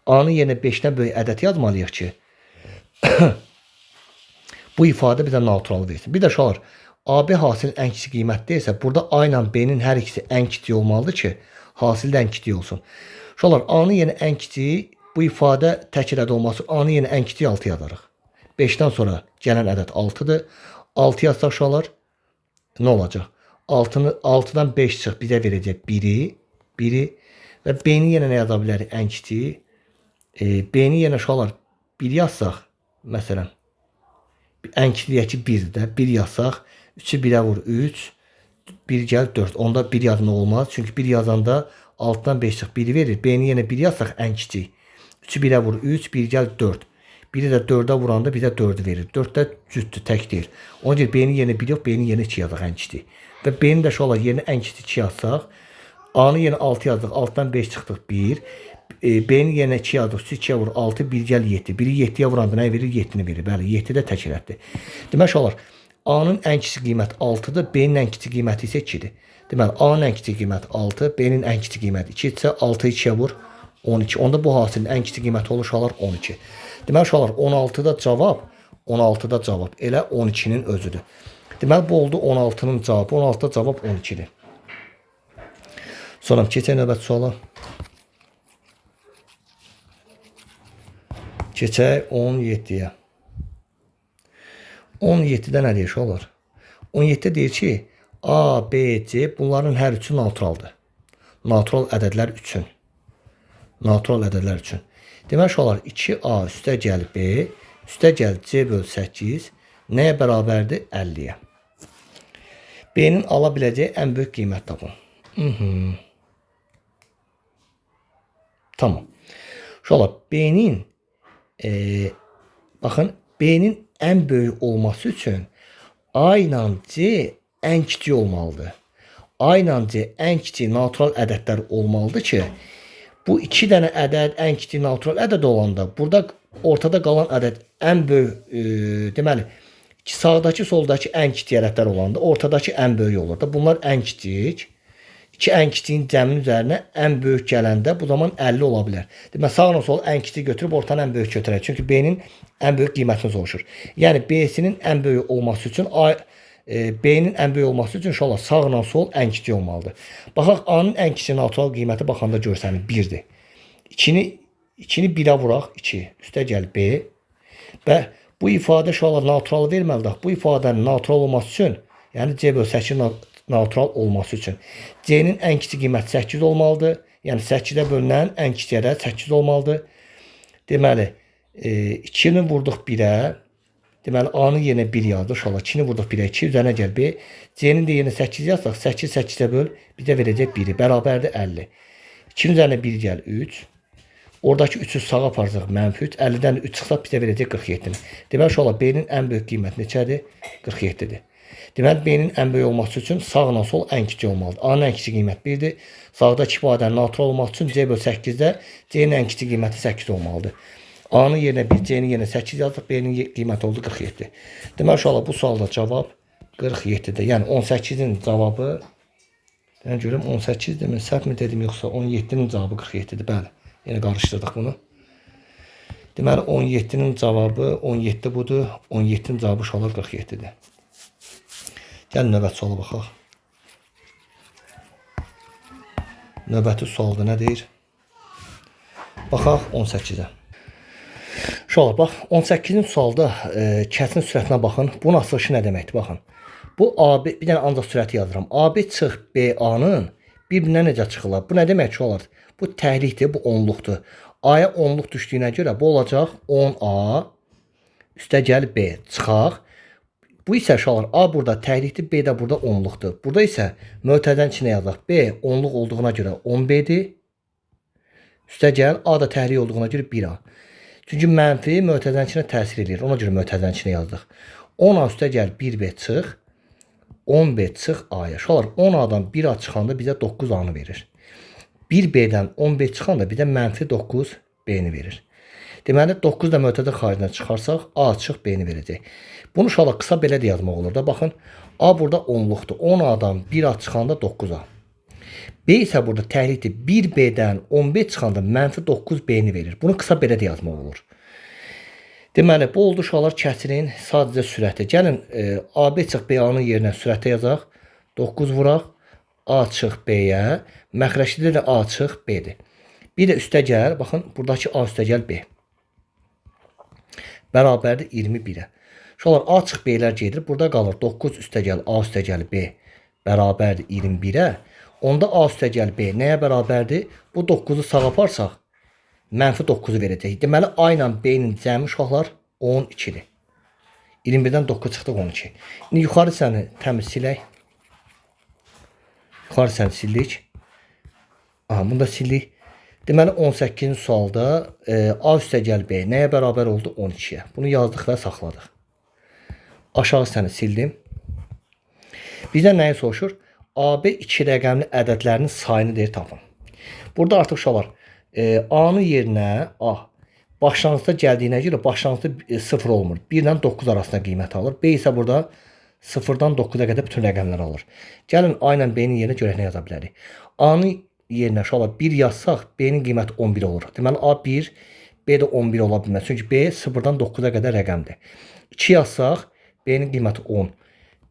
A-nın yerinə 5'dən böyük ədəd yazmalıyıq ki bu ifadə bizə natural versin. Bir də uşaqlar AB hasilin ən kiçik qiymətdəysə, burada A ilə B-nin hər ikisi ən kiçik olmalıdır ki, hasil də ən kiçik olsun. Uşaqlar A-nın yerinə ən kiçik, bu ifadə tək ədəd olması, A-nın yerinə ən kiçik 6 yazarıq. 5'dən sonra gələn ədəd 6-dır. 6 yazsaq uşaqlar nə olacaq? 6'dan 5 çıx bizə verəcək 1'i və B-ni yenə nə yaza bilərik ən kiçik? B-ni yenə uşaqlar 1 yazsaq, məsələn, ən kiçik ki 1-dir də, 1 yazsaq, 3'ü 1'ə vur 3, 1 gəl 4. Onda 1 yazmaq olmaz. Çünki 1 yazanda 6'dan 5 çıx 1 verir. B-ni yenə 1 yazsaq ən kiçik. 3'ü 1'ə vur 3, 1 gəl 4. 1'i də 4'ə vuranda bizə 4'ü verir. 4 də cütdür, tək deyil. Ona görə B-nin yerinə 1 yox, B-nin yerinə 2 yazaq ən kiçik. Və B-nin də şolar yerinə ən kiçik 2 yazsaq, A-nın yerinə 6 yazdıq, 6'dan 5 çıxdıq 1. B-nin yerinə 2 yazdıq, 2'yə vur 6, 1 gəl 7. 1'i 7'yə vuranda nə verir? 7'ni verir. Bəli, 7 də tək ədəddir. Demək şolar A-nın ən kiçik qiyməti 6-dır, B-nin ən kiçik qiyməti isə 2-dir. Deməli, A-nın ən kiçik qiyməti 6, B-nin ən kiçik qiyməti 2 isə 6-yı 2-yə vur, 12. Onda bu hasilin ən kiçik qiyməti olur uşaqlar 12. Deməli, uşaqlar 16-da cavab, 16-da cavab elə 12-nin özüdür. Deməli, bu oldu 16-nın cavabı, 16-da cavab 12-dir. Sonra keçək növbəti suala. Keçək 17-yə. 17-də nə deyir uşaqlar? 17-də deyir ki, A, B, C bunların hər üçü naturaldır. Natural ədədlər üçün. Natural ədədlər üçün. Demək uşaqlar 2A üstə gəl B, üstə gəl C böl 8 nəyə bərabərdir? 50-yə. B-nin ala biləcəyi ən böyük qiymət tapın. Tamam. Uşaqlar B-nin baxın B-nin ən böyük olması üçün A ilə C ən kiçik olmalıdır. A ilə C ən kiçik natural ədədlər olmalıdır ki, bu iki dənə ədəd ən kiçik natural ədəd olanda burada ortada qalan ədəd ən böyük deməli sağdakı soldakı ən kiçik ədədlər olanda ortadakı ən böyük olur da. Bunlar ən kiçik. İki ən kiçiyin cəminin üzərinə ən böyük gələndə bu zaman 50 ola bilər. Deməli sağla sol ən kiçik götürüb ortanı ən böyük götürək. Çünki B-nin ən böyük qiymətini soruşur. Yəni B-sinin ən böyük olması üçün B-nin ən böyük olması üçün inşallah sağla sol ən kiçik olmalıdır. Baxaq A-nın ən kiçik natural qiyməti baxanda görsənin 1-dir. 2-ni 1-ə vuraq 2. Üstə gəl B. Və bu ifadə inşallah natural verməlidir. Bu ifadənin natural olması üçün, yəni C böl 8 natural olması üçün C-nin ən kiçik qiyməti 8 olmalıdır. Yəni 8-ə bölünən ən kiçik ədəd 8 olmalıdır. Deməli 2-ni vurduq 1-ə. Deməli A-nın yerinə 1 yazdı. İnşallah 2-ni vurduq 1-ə 2 üzərinə gəl B. C-nin də yerinə 8 yazsaq 8 8-ə böl bizə verəcək 1-i. Bərabərdir 50. 2-nin üzərinə 1 gəl 3. Oradakı 3'ü sağa aparsaq -3. 50-dən 3 çıxsa bizə verəcək 47-ni. Deməli inşallah B-nin ən böyük qiyməti neçədir? 47-dir. Deməli B-nin ən böyük olması üçün sağla sol ən kiçik olmalıdır. A-nın ən kiçik qiymət 1-dir. Sağdakı ifadənin natural olması üçün C böl 8-də C-nin ən kiçik qiyməti 8 olmalıdır. A-nın yerinə 1, C-nin yerinə 8 yazdıq. B-nin qiyməti oldu 47. Deməli inşallah bu sualda cavab 47-dir. Yəni 18-in cavabı ben görüm 18'dir mi? Səhv mi dedim yoxsa 17'nin cavabı 47'dir. Bəli. Yenə qarışdırdıq bunu. Deməli 17'nin cavabı 17 budur. 17'nin cavabı inşallah 47'dir. Gəlin növbəti suala baxaq. Növbəti sualda nə deyir? Baxaq 18-ə. Uşaqlar bax 18-ci sualda kəsin sürətinə baxın. Bunun açılışı nə deməkdir? Baxın. Bu AB bir dənə ancaq sürəti yazıram. AB çıx BA-nın bir-birinə necə çıxırlar? Bu nə demək uşaqlar? Bu təhlikdir, bu onluqdur. A-ya onluq düşdüyünə görə bu olacaq 10A üstə gəl B çıxaq. Bu isə uşaqlar A burada təhlikdir, B də burada onluqdur. Burada isə mötərizənin içinə yazaq. B onluq olduğuna görə 10B'dir. Üstə gəl A da təhlik olduğuna görə 1A. Çünki mənfi mötərizənin içinə təsir edir. Ona görə mötərizənin içinə yazdıq. 10A üstə gəl 1B çıx. 10B çıx A'ya. Uşaqlar 10A'dan 1A çıxanda bizə 9A'nı verir. 1B'dən 10B çıxanda bizə mənfi 9B'ni verir. Deməli 9 da mötərizə xaricinə çıxarsaq A çıx B'ni verəcək. Bunu uşaqlar qısa belə də yazmaq olur da. Baxın A burada onluqdur. 10A'dan 1A çıxanda 9A. B isə burada təhlikdir. 1B'dən 10B çıxanda mənfi 9B'ni verir. Bunu qısa belə də yazmaq olur. Deməli bu oldu uşaqlar kəsirin sadəcə sürəti. Gəlin AB çıx BA-nın yerinə sürətə yazaq. 9 vuraq. A çıx B-yə. Məxrəcdə də A çıx B-dir. Bir də üstə gəl. Baxın buradakı A üstə gəl B. Bərabərdir 21-ə. Uşaqlar A çıx B-lər gedir. Burada qalır 9 üstə gəl A üstə gəl B. Bərabərdir 21-ə. Onda A üstə gəl B nəyə bərabərdir? Bu 9'u sağa aparsaq mənfi 9'u verəcək. Deməli A ilə B-nin cəmi uşaqlar 12'dir. 21-dən 9 çıxdıq 12. İndi yuxarı səni təmiz silək. Yuxarı səni sildik. Aha, bunu da sildik. Deməli 18-ci sualda A üstə gəl B nəyə bərabər oldu? 12'yə. Bunu yazdıq və saxladıq. Aşağı səni sildim. Bizdən nəyi soruşur? AB 2 rəqəmli ədədlərinin sayını deyir tapın. Burada artıq uşaqlar A-nın yerinə A başlanğıcda gəldiyinə görə başlanğıcda 0 olmur. 1 ilə 9 arasında qiymət alır. B isə burada 0-dan 9-a qədər bütün rəqəmlər alır. Gəlin A ilə B-nin yerinə görək nə yaza bilərik. A-nın yerinə uşaqlar 1 yazsaq, B-nin qiyməti 11 olur. Deməli A 1, B də 11 ola bilməz. Çünki B 0-dan 9-a qədər rəqəmdir. 2 yazsaq, B-nin qiyməti 10.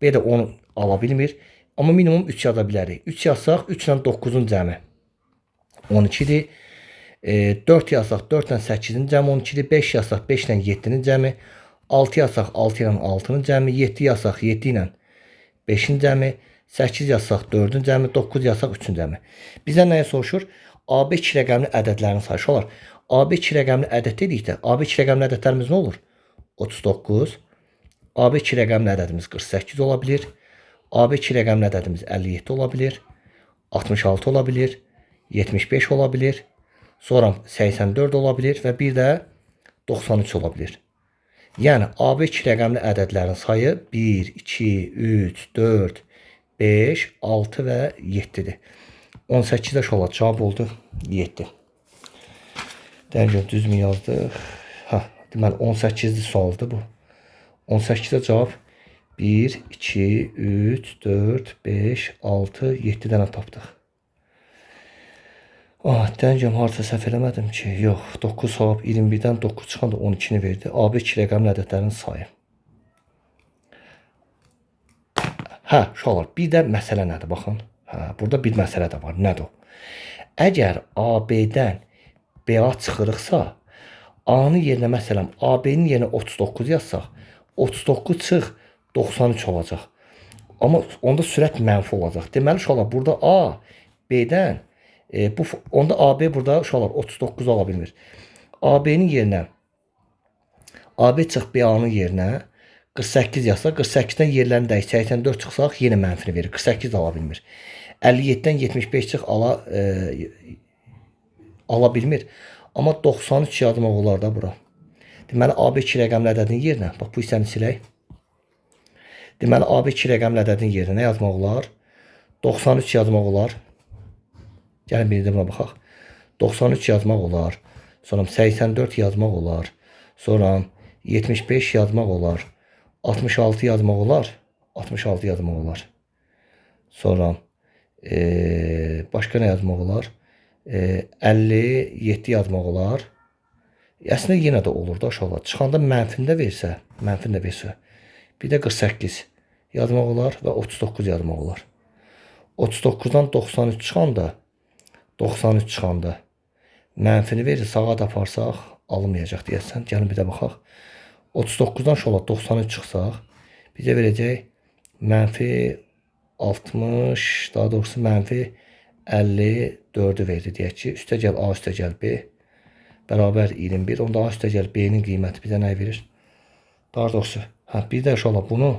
B də 10 ala bilmir. Amma minimum 3 yaza bilərik. 3 yazsaq, 3 ilə 9-un cəmi 12-dir. 4 yazsaq, 4 ilə 8-in cəmi 12-dir. 5 yazsaq, 5 ilə 7-nin cəmi. 6 yazsaq, 6 ilə 6-nın cəmi. 7 yazsaq, 7 ilə 5-in cəmi. 8 yazsaq 4-ün cəmi, 9 yazsaq 3-ün cəmi. Bizdən nəyə soruşur? AB 2 rəqəmli ədədlərini sayışı olar. AB 2 rəqəmli ədəd dedikdə, AB 2 rəqəmli ədədlərimiz nə olur? 39. AB 2 rəqəmli ədədimiz 48 ola bilir. AB 2 rəqəmli ədədimiz 57 ola bilir. 66 ola bilir. 75 ola bilir. Sonra 84 ola bilir və bir də 93 ola bilir. Yəni AB 2 rəqəmli ədədlərin sayı 1, 2, 3, 4, 5, 6 və 7-dir. 18-də şolat cavab oldu 7. Dəqiq düzmü yazdıq? Deməli 18-ci sualdır bu. 18-də cavab 1, 2, 3, 4, 5, 6, 7 dənə tapdıq. Dəqiq harca səhv eləmədim ki, yox. 9 cavab 21-dən 9 çıxanda 12-ni verdi. AB 2 rəqəmli ədədlərin sayı. Uşaqlar, bir də məsələ nədir? Baxın. Burada bir məsələ də var. Nədir o? Əgər AB-dən BA çıxırıqsa, A-nın yerinə məsələn, AB-nin yerinə 39 yazsaq, 39 çıx 93 olacaq. Amma onda sürət mənfi olacaq. Deməli, uşaqlar, burada A, B-dən, onda AB burada uşaqlar 39 ola bilmir. AB-nin yerinə, AB çıx BA-nın yerinə, 48 yazsaq, 48-dən yerlərini dəyik, 84 çıxsaq, yenə mənfini verir. 48 ala bilmir. 57-dən 75 çıx ala bilmir. Amma 93 yazmaq olar da bura. Deməli, AB 2 rəqəmli ədədin yerinə, bax bu hissəni silək. Deməli, AB 2 rəqəmli ədədin yerinə nə yazmaq olar? 93 yazmaq olar. Gəlin bir də buna baxaq. 93 yazmaq olar. Sonra 84 yazmaq olar. Sonra 75 yazmaq olar. 66 yazmaq olar. 66 yazmaq olar. Sonra başqa nə yazmaq olar? 57 yazmaq olar. Əslində yenə də olur da uşaqlar. Çıxanda mənfini də versə, bir də 48 yazmaq olar və 39 yazmaq olar. 39-dan 93 çıxanda, 93 çıxanda mənfini verir, sağa da aparsaq alınmayacaq deyəsən. Gəlin bir də baxaq. 39-dan şola 93 çıxsaq, bizə verəcək mənfi 60, daha doğrusu mənfi 54-ü verdi deyək ki, üstə gəl A üstə gəl B bərabər 21. Onda A üstə gəl B-nin qiyməti bizə nə verir? Daha doğrusu, bir də şola bunu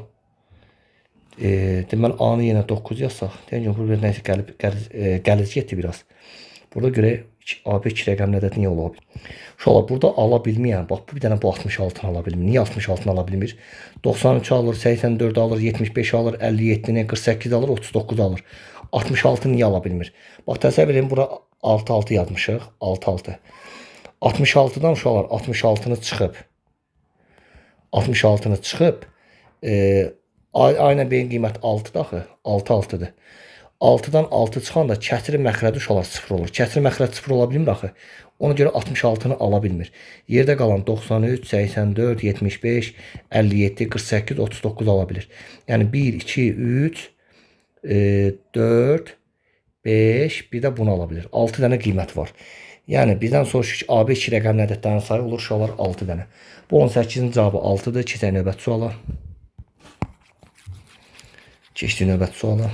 deməli A-nı yenə 9 yazsaq, deyək ki, burada nəsə qəliz getdi biraz. Burada görək AB 2 rəqəmli ədəd niyə ola bilir? Uşaqlar, burada ala bilməyən, bax bir dənə bu 66-nı ala bilmir. Niyə 66-nı ala bilmir? 93 alır, 84 alır, 75 alır, 57-ni, 48 alır, 39 alır. 66 niyə ala bilmir? Bax təsəvvür edin, bura 6-6 yazmışıq, 6-6. 66-dan uşaqlar 66-nı çıxıb, 66-nı çıxıb, A ilə B-nin qiyməti 6-dır axı, 6-6-dır. 6-dan 6 çıxanda kəsri məxrəci uşaqlar 0 olur. Kəsri məxrəc 0 ola bilmir axı. Ona görə 66-nı ala bilmir. Yerdə qalan 93, 84, 75, 57, 48, 39 ala bilir. Yəni 1, 2, 3, 4, 5, bir də bunu ala bilir. 6 dənə qiymət var. Yəni bizdən soruşur ki, AB 2 rəqəmli ədədlərin sayı olur uşaqlar 6 dənə. Bu 18-in cavabı 6-dır. Keçək növbəti suala. Keçdik növbəti suala.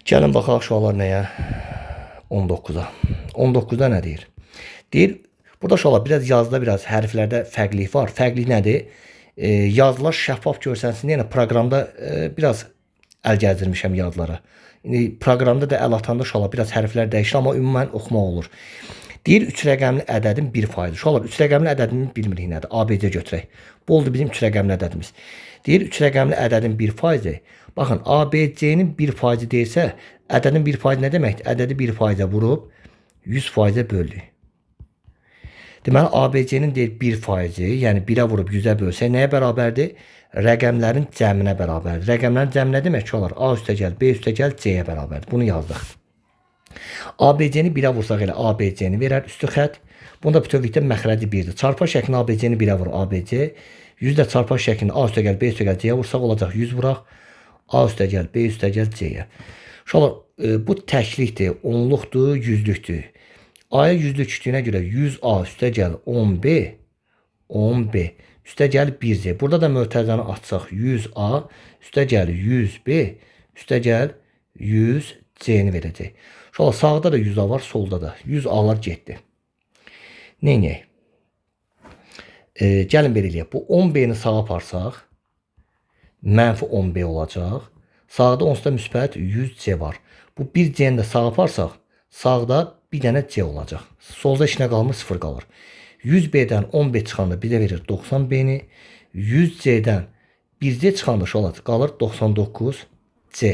Gəlin baxaq uşaqlar nəyə? 19-a. 19-da nə deyir? Deyir, burada uşaqlar biraz yazıda, biraz hərflərdə fərqlilik var. Fərqlilik nədir? Yazılar şəffaf görsənsin. Yəni proqramda biraz əl gəzdirmişəm yazılara. İndi proqramda da əl atanda uşaqlar biraz hərflər dəyişir, amma ümumən oxumaq olur. Deyir 3 rəqəmli ədədin 1%. Uşaqlar 3 rəqəmli ədədini bilmirik nədir? ABC götürək. Bu oldu bizim 3 rəqəmli ədədimiz. Deyir 3 rəqəmli ədədin 1%. Baxın, ABC-nin 1% deyirsə, ədədin 1% nə deməkdir? Ədədi 1%-ə vurub 100%-ə böldük. Deməli ABC-nin deyir 1%, yəni 1-ə vurub 100-ə bölsək nəyə bərabərdir? Rəqəmlərin cəminə bərabərdir. Rəqəmlərin cəmi nə demək ki olar? A üstəgəl B üstəgəl C-yə bərabərdir. Bunu yazdıq. ABC-ni 1-ə vursaq elə ABC-ni verər üstü xətt. Bunda bütövlükdə məxrəci 1-dir. Çarpar şəklində ABC-ni 1-ə vur ABC. 100 də çarpar şəklində A üstəgəl B üstəgəl C-yə vursaq olacaq 100 vuraq. A üstəgəl B üstəgəl C-yə. Uşaqlar, bu təklikdir, onluqdur, yüzlükdür. A-ya yüzlük küçüyünə görə 100A üstəgəl 10B, 10B üstəgəl 1C. Burada da mötərizəni açsaq 100A üstəgəl 100B üstəgəl 100C-ni verəcək. Uşaqlar, sağda da 100A var, solda da. 100A-lar getdi. Neynəyək? Gəlin belə eləyək. Bu 10B-ni sağa aparsaq, mənfi 10B olacaq. Sağda onsuz da müsbət 100C var. Bu 1C-ni də sağa aparsaq, sağda bir dənə C olacaq. Solda işinə qalmır, 0 qalır. 100B-dən 10B çıxanda bizə verir 90B-ni. 100C-dən 1C çıxanda uşaqlar qalır 99C.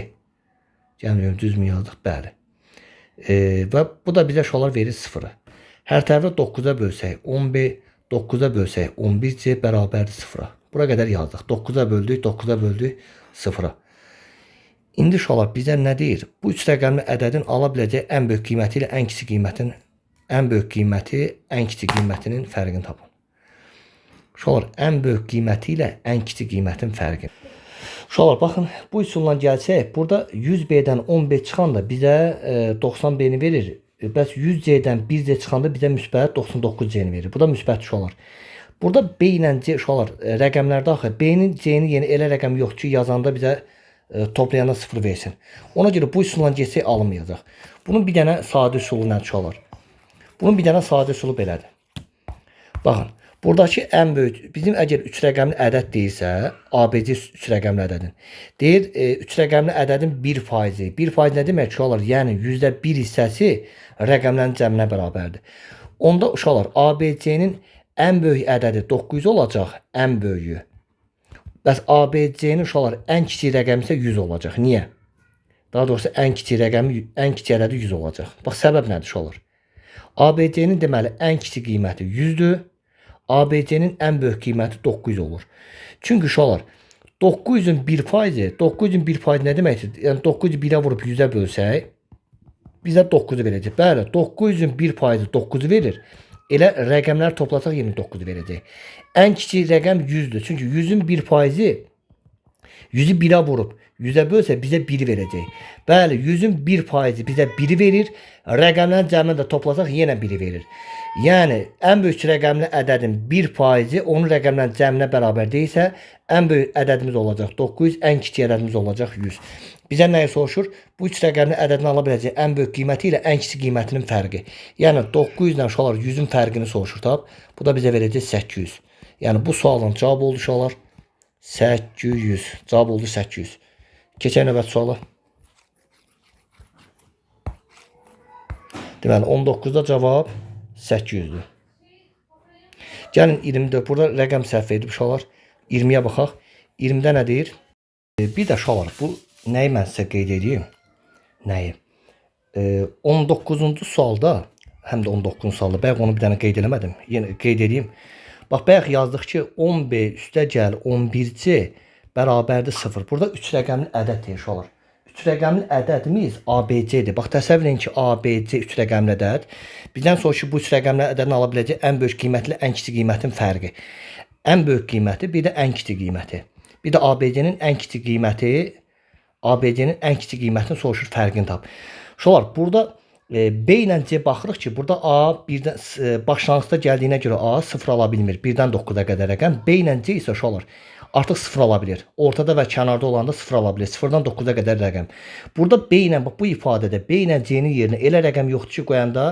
Gəlin, düzmü yazdıq? Bəli. Və bu da bizə uşaqlar verir 0-ı. Hər tərəfə 9-a bölsək 10B, 9-a bölsək 11C bərabərdir 0-a. Bura qədər yazdıq. 9-a böldük, 9-a böldük 0-a. İndi uşaqlar bizə nə deyir? Bu üç rəqəmli ədədin ala biləcək ən böyük qiyməti ilə ən kiçik qiymətin, ən böyük qiyməti, ən kiçik qiymətinin fərqini tapın. Uşaqlar, ən böyük qiyməti ilə ən kiçik qiymətin fərqini. Uşaqlar, baxın, bu üsulla gəlsək, burada 100B-dən 10B çıxanda bizə 90B-ni verir. Bəs 100C-dən 1C çıxanda bizə müsbət 99C-ni verir. Bu da müsbət uşaqlar. Burada B ilə C uşaqlar rəqəmlərdə axı B-nin C-ni yeni elə rəqəm yoxdur ki, yazanda bizə toplayanda 0 versin. Ona görə bu üsulla geçsək alınmayacaq. Bunun bir dənə sadə üsulu nədir uşaqlar? Bunun bir dənə sadə üsulu belədir. Baxın, buradakı ən böyük, bizim əgər 3 rəqəmli ədəd deyilsə, ABC 3 rəqəmli ədədin. Deyir, 3 rəqəmli ədədin 1%. 1% nə demək uşaqlar? Yəni %1 hissəsi rəqəmlərin cəminə bərabərdir. Onda uşaqlar, ABC-nin ən böyük ədədi 900 olacaq, ən böyüyü. Bəs ABC-nin uşaqlar ən kiçik rəqəmi isə 100 olacaq. Niyə? Daha doğrusu ən kiçik rəqəmi, ən kiçik ədədi 100 olacaq. Bax, səbəb nədir uşaqlar? ABC-nin deməli ən kiçik qiyməti 100-dür. ABC-nin ən böyük qiyməti 900 olur. Çünki uşaqlar 900-ün 1%, 900-ün 1% nə deməkdir? Yəni 900-ü 1-ə vurub 100-ə bölsək, bizə 9-u verəcək. Bəli, 900-ün 1%, 9-u verir. Elə rəqəmləri toplasaq 29 verəcək. Ən kiçik rəqəm 100-dür. Çünki 100-ün 1%, 100-ü 1-ə vurub 100-ə bölsə bizə 1 verəcək. Bəli, 100-ün 1% bizə 1 verir. Rəqəmlərin cəmini də toplasaq yenə 1 verir. Yəni, ən böyük rəqəmli ədədin 1% onun rəqəmlərin cəminə bərabər deyilsə, ən böyük ədədimiz olacaq 900, ən kiçik ədədimiz olacaq 100. Bizə nəyi soruşur? Bu 3 rəqəmli ədədin ala biləcək ən böyük qiyməti ilə ən kiçik qiymətinin fərqi. Yəni 900 ilə uşaqlar 100-ün fərqini soruşur tab. Bu da bizə verəcək 800. Yəni bu sualın cavabı oldu uşaqlar 800. Cavab oldu 800. Keçək növbəti suala. Deməli 19-da cavab 800-dür. Gəlin 24. Burada rəqəm səhv edib uşaqlar. 20-yə baxaq. 20-də nə deyir? Bir də uşaqlar bu nəyi mən sizə qeyd edeyim? Nəyi? 19-cu sualda, həm də 19-cu sualda, bayaq onu bir dənə qeyd eləmədim. Yenə qeyd edeyim. Bax, bayaq yazdıq ki, 10B üstəgəl 11C bərabərdir 0. Burada 3 rəqəmli ədəd deyir uşaqlar. 3 rəqəmli ədədimiz ABC-dir. Bax, təsəvvür edin ki, ABC 3 rəqəmli ədəd. Bizdən sonra ki, bu 3 rəqəmli ədədin ala biləcək ən böyük qiymətlə ən kiçik qiymətin fərqi. Ən böyük qiyməti, bir də ən kiçik qiyməti. Bir də ABC-nin ən kiçik qiyməti, ABC-nin ən kiçik qiymətini soruşur, fərqini tap. Uşaqlar, burada B ilə C baxırıq ki, burada A birdən başlanğıcda gəldiyinə görə A 0 ala bilmir. 1-dən 9-a qədər rəqəm. B ilə C isə uşaqlar artıq 0 ala bilir. Ortada və kənarda olanda 0 ala bilir. 0-dan 9-a qədər rəqəm. Burada B ilə bax bu ifadədə B ilə C-nin yerinə elə rəqəm yoxdur ki, qoyanda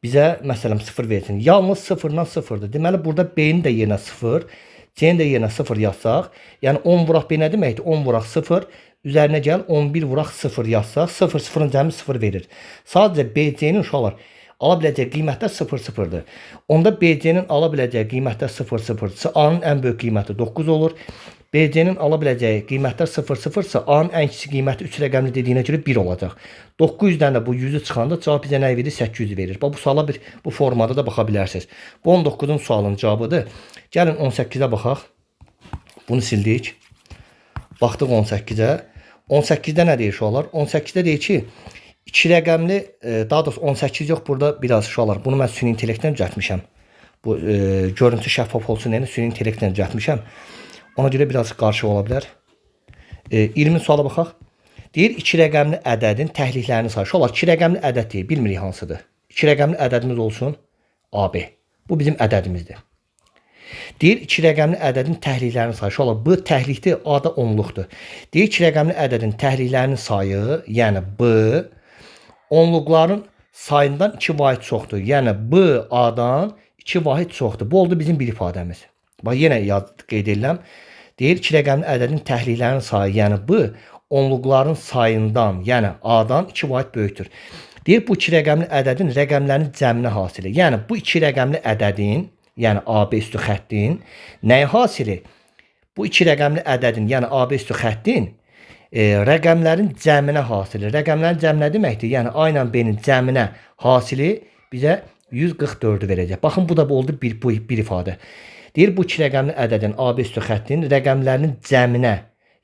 bizə məsələn 0 versin. Yalnız 0-dan 0-dır. Deməli burada B-nin də yerinə 0, C-nin də yerinə 0 yazsaq, yəni 10 vuraq B nə deməkdir? 10 vuraq 0, üzərinə gəl 11 vuraq 0 yazsaq, 0 0-ın cəmi 0 verir. Sadəcə BC-nin uşaqlar ala biləcək qiymətlər 0-0-dır. Onda BC-nin ala biləcək qiymətlər 0-0-dırsa, A-nın ən böyük qiyməti 9 olur. BC-nin ala biləcəyi qiymətlər 0 ise A-nın ən kiçik qiyməti 3 rəqəmli dediyinə görə 1 olacaq. 900-dən də bu 100-ü çıxanda cavab bizə nə verir? 800 verir. Bu suala bu formada da baxa bilərsiniz. Bu 19-un sualın cavabıdır. Gəlin 18-ə baxaq. Bunu sildik. Baxdıq 18-ə. 18-də nə deyir uşaqlar? 18-də deyir ki, 2 rəqəmli, daha doğrusu 18 yox, burada biraz uşaqlar. Bunu mən süni intellektdən düzəltmişəm. Bu görüntü şəffaf olsun deyə süni intellektdən düzəltmişəm. Ona görə biraz qarşı ola bilər. 20 suala baxaq. Deyir 2 rəqəmli ədədin təhliklərini say. Uşaqlar 2 rəqəmli ədəd deyir, bilmirik hansıdır. 2 rəqəmli ədədimiz olsun AB. Bu bizim ədədimizdir. Deyir 2 rəqəmli ədədin təhliklərini say. Uşaqlar B təhlikdir, A da onluqdur. Deyir 2 rəqəmli ədədin təhliklərinin sayı, yəni B onluqların sayından 2 vahid çoxdur. Yəni B A-dan 2 vahid çoxdur. Bu oldu bizim bir ifadəmiz. Bax yenə qeyd edirəm. Deyir 2 rəqəmli ədədin təhliklərinin sayı, yəni B onluqların sayından, yəni A-dan 2 vahid böyükdür. Deyir bu 2 rəqəmli ədədin rəqəmlərinin cəmini hasili. Yəni bu 2 rəqəmli ədədin, yəni AB üstü xəttin nəyi hasili? Bu 2 rəqəmli ədədin, yəni AB üstü xəttin rəqəmlərin cəminə hasili. Rəqəmlərin cəmi nə deməkdir? Yəni A ilə B-nin cəminə hasili bizə 144-ü verəcək. Baxın bu da oldu bir ifadə. Deyir bu 2 rəqəmli ədədin AB üstü xəttin rəqəmlərinin cəminə,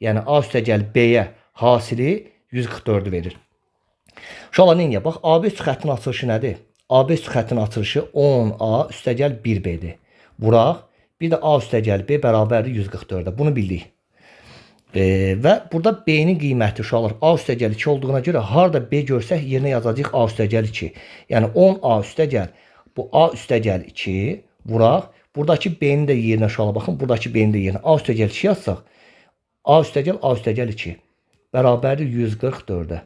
yəni A üstəgəl B-yə hasili 144-ü verir. Uşaqlar neyə? Bax AB üstü xəttin açılışı nədir? AB üstü xəttin açılışı 10A üstəgəl 1B-dir. Vuraq. Bir də A üstəgəl B bərabərdir 144-də. Bunu bildik. Və burada B-nin qiyməti uşaqlar A üstəgəl 2 olduğuna görə harda B görsək yerinə yazacağıq A üstəgəl 2. Yəni 10A üstəgəl bu A üstəgəl 2 vuraq. Buradakı B-nin də yerinə uşaqlar baxın. Buradakı B-nin də yerinə A üstəgəl 2 yazsaq A üstəgəl 2 bərabərdir 144-də.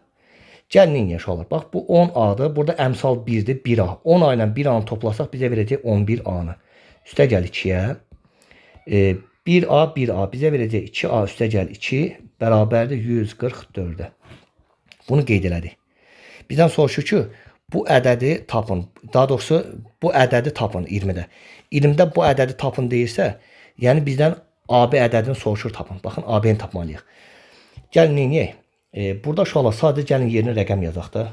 Gəlin indi uşaqlar. Bax bu 10A-dır. Burada əmsal 1-dir. 1A. 10A ilə 1A-nı toplasaq bizə verəcək 11A-nı. Üstəgəl 2-yə 1A bizə verəcək 2A üstəgəl 2 bərabərdir 144-də. Bunu qeyd elədik. Bizdən soruşur ki, bu ədədi tapın. Daha doğrusu bu ədədi tapın 20-də. 20-də bu ədədi tapın deyirsə, yəni bizdən AB ədədini soruşur tapın. Baxın AB-ni tapmalıyıq. Gəlin neyək? Burada uşaqlar sadəcə gəlin yerinə rəqəm yazaq da.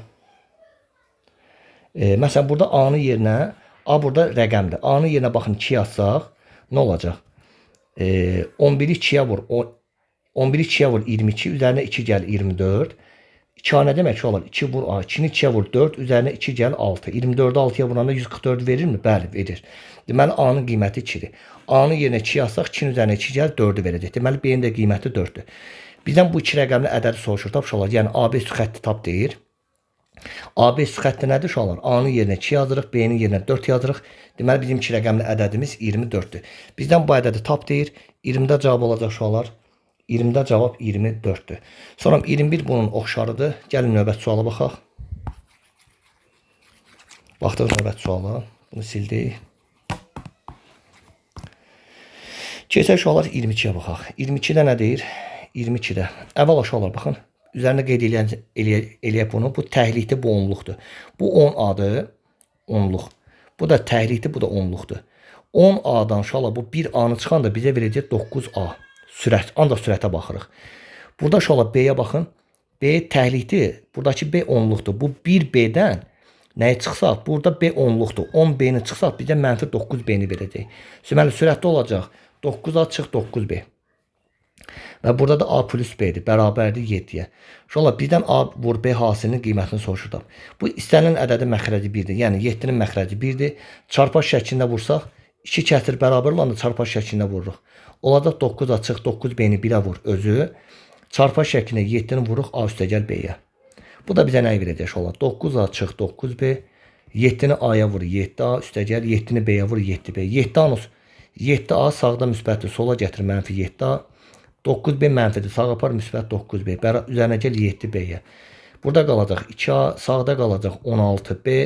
Məsələn burada A-nın yerinə, A burada rəqəmdir. A-nın yerinə baxın 2 yazsaq nə olacaq? 11-i 2-yə vur. 11-i 2-yə vur 22, üzərinə 2 gəl 24. 2A nə demək ki olar? 2 vur A, 2-ni 2-yə vur 4, üzərinə 2 gəl 6. 24-ü 6-ya vuranda 144 verirmi? Bəli, verir. Deməli A-nın qiyməti 2-dir. A-nın yerinə 2 yazsaq 2-nin üzərinə 2 gəl 4-ü verəcək. Deməli B-nin də qiyməti 4-dür. Bizdən bu 2 rəqəmli ədədi soruşur. Tap uşaqlar. Yəni AB üstü xətti tap deyir. AB üstü xətti nədir uşaqlar? A-nın yerinə 2 yazırıq, B-nin yerinə 4 yazırıq. Deməli bizim 2 rəqəmli ədədimiz 24-dür. Bizdən bu ədədi tap deyir. 20-də cavab olacaq uşaqlar. 20-də cavab 24-dür. Sonra 21 bunun oxşarıdır. Gəlin növbət suala baxaq. Baxdıq növbət suala. Bunu sildik. Keçək uşaqlar 22-yə baxaq. 22-də nə deyir? 22-də. Əvvəl uşaqlar baxın. Üzərində qeyd eləyək bunu. Bu təhlikdir, bu onluqdur. Bu 10A-dır. Onluq. Bu da təhlikdir, bu da onluqdur. 10A-dan uşaqlar bu 1A-nı çıxanda bizə verəcək 9A. Sürət. Ancaq sürətə baxırıq. Burada uşaqlar B-yə baxın. B təhlikdir. Buradakı B onluqdur. Bu 1B-dən nəyi çıxsaq? Burada B onluqdur. 10B-ni çıxsaq bizə mənfi 9B-ni verəcək. Deməli sürətli olacaq. 9A çıx 9B. Və burada da A plus B-dir. Bərabərdir 7-yə. Uşaqlar birdən A vur B hasilinin qiymətini soruşur. Bu istənilən ədədin məxrəci 1-dir. Yəni 7-nin məxrəci 1-dir. Çarpaz şəklində vursaq 2 kəsir bərabər olanda çarpaz şəklində vururuq. Olacaq 9A çıx 9B-ni 1-ə vur özü. Çarpaz şəklində 7-ni vururuq A üstəgəl B-yə. Bu da bizə nəyi verəcək uşaqlar? 9A çıx 9B. 7-ni A-ya vur 7A üstəgəl 7-ni B-yə vur 7B. 7A sağda müsbətdir. Sola gətir mənfi 7A. 9B mənfidir. Sağ apar müsbət 9B. Üzərinə gəl 7B-yə. Burada qalacaq 2A. Sağda qalacaq 16B.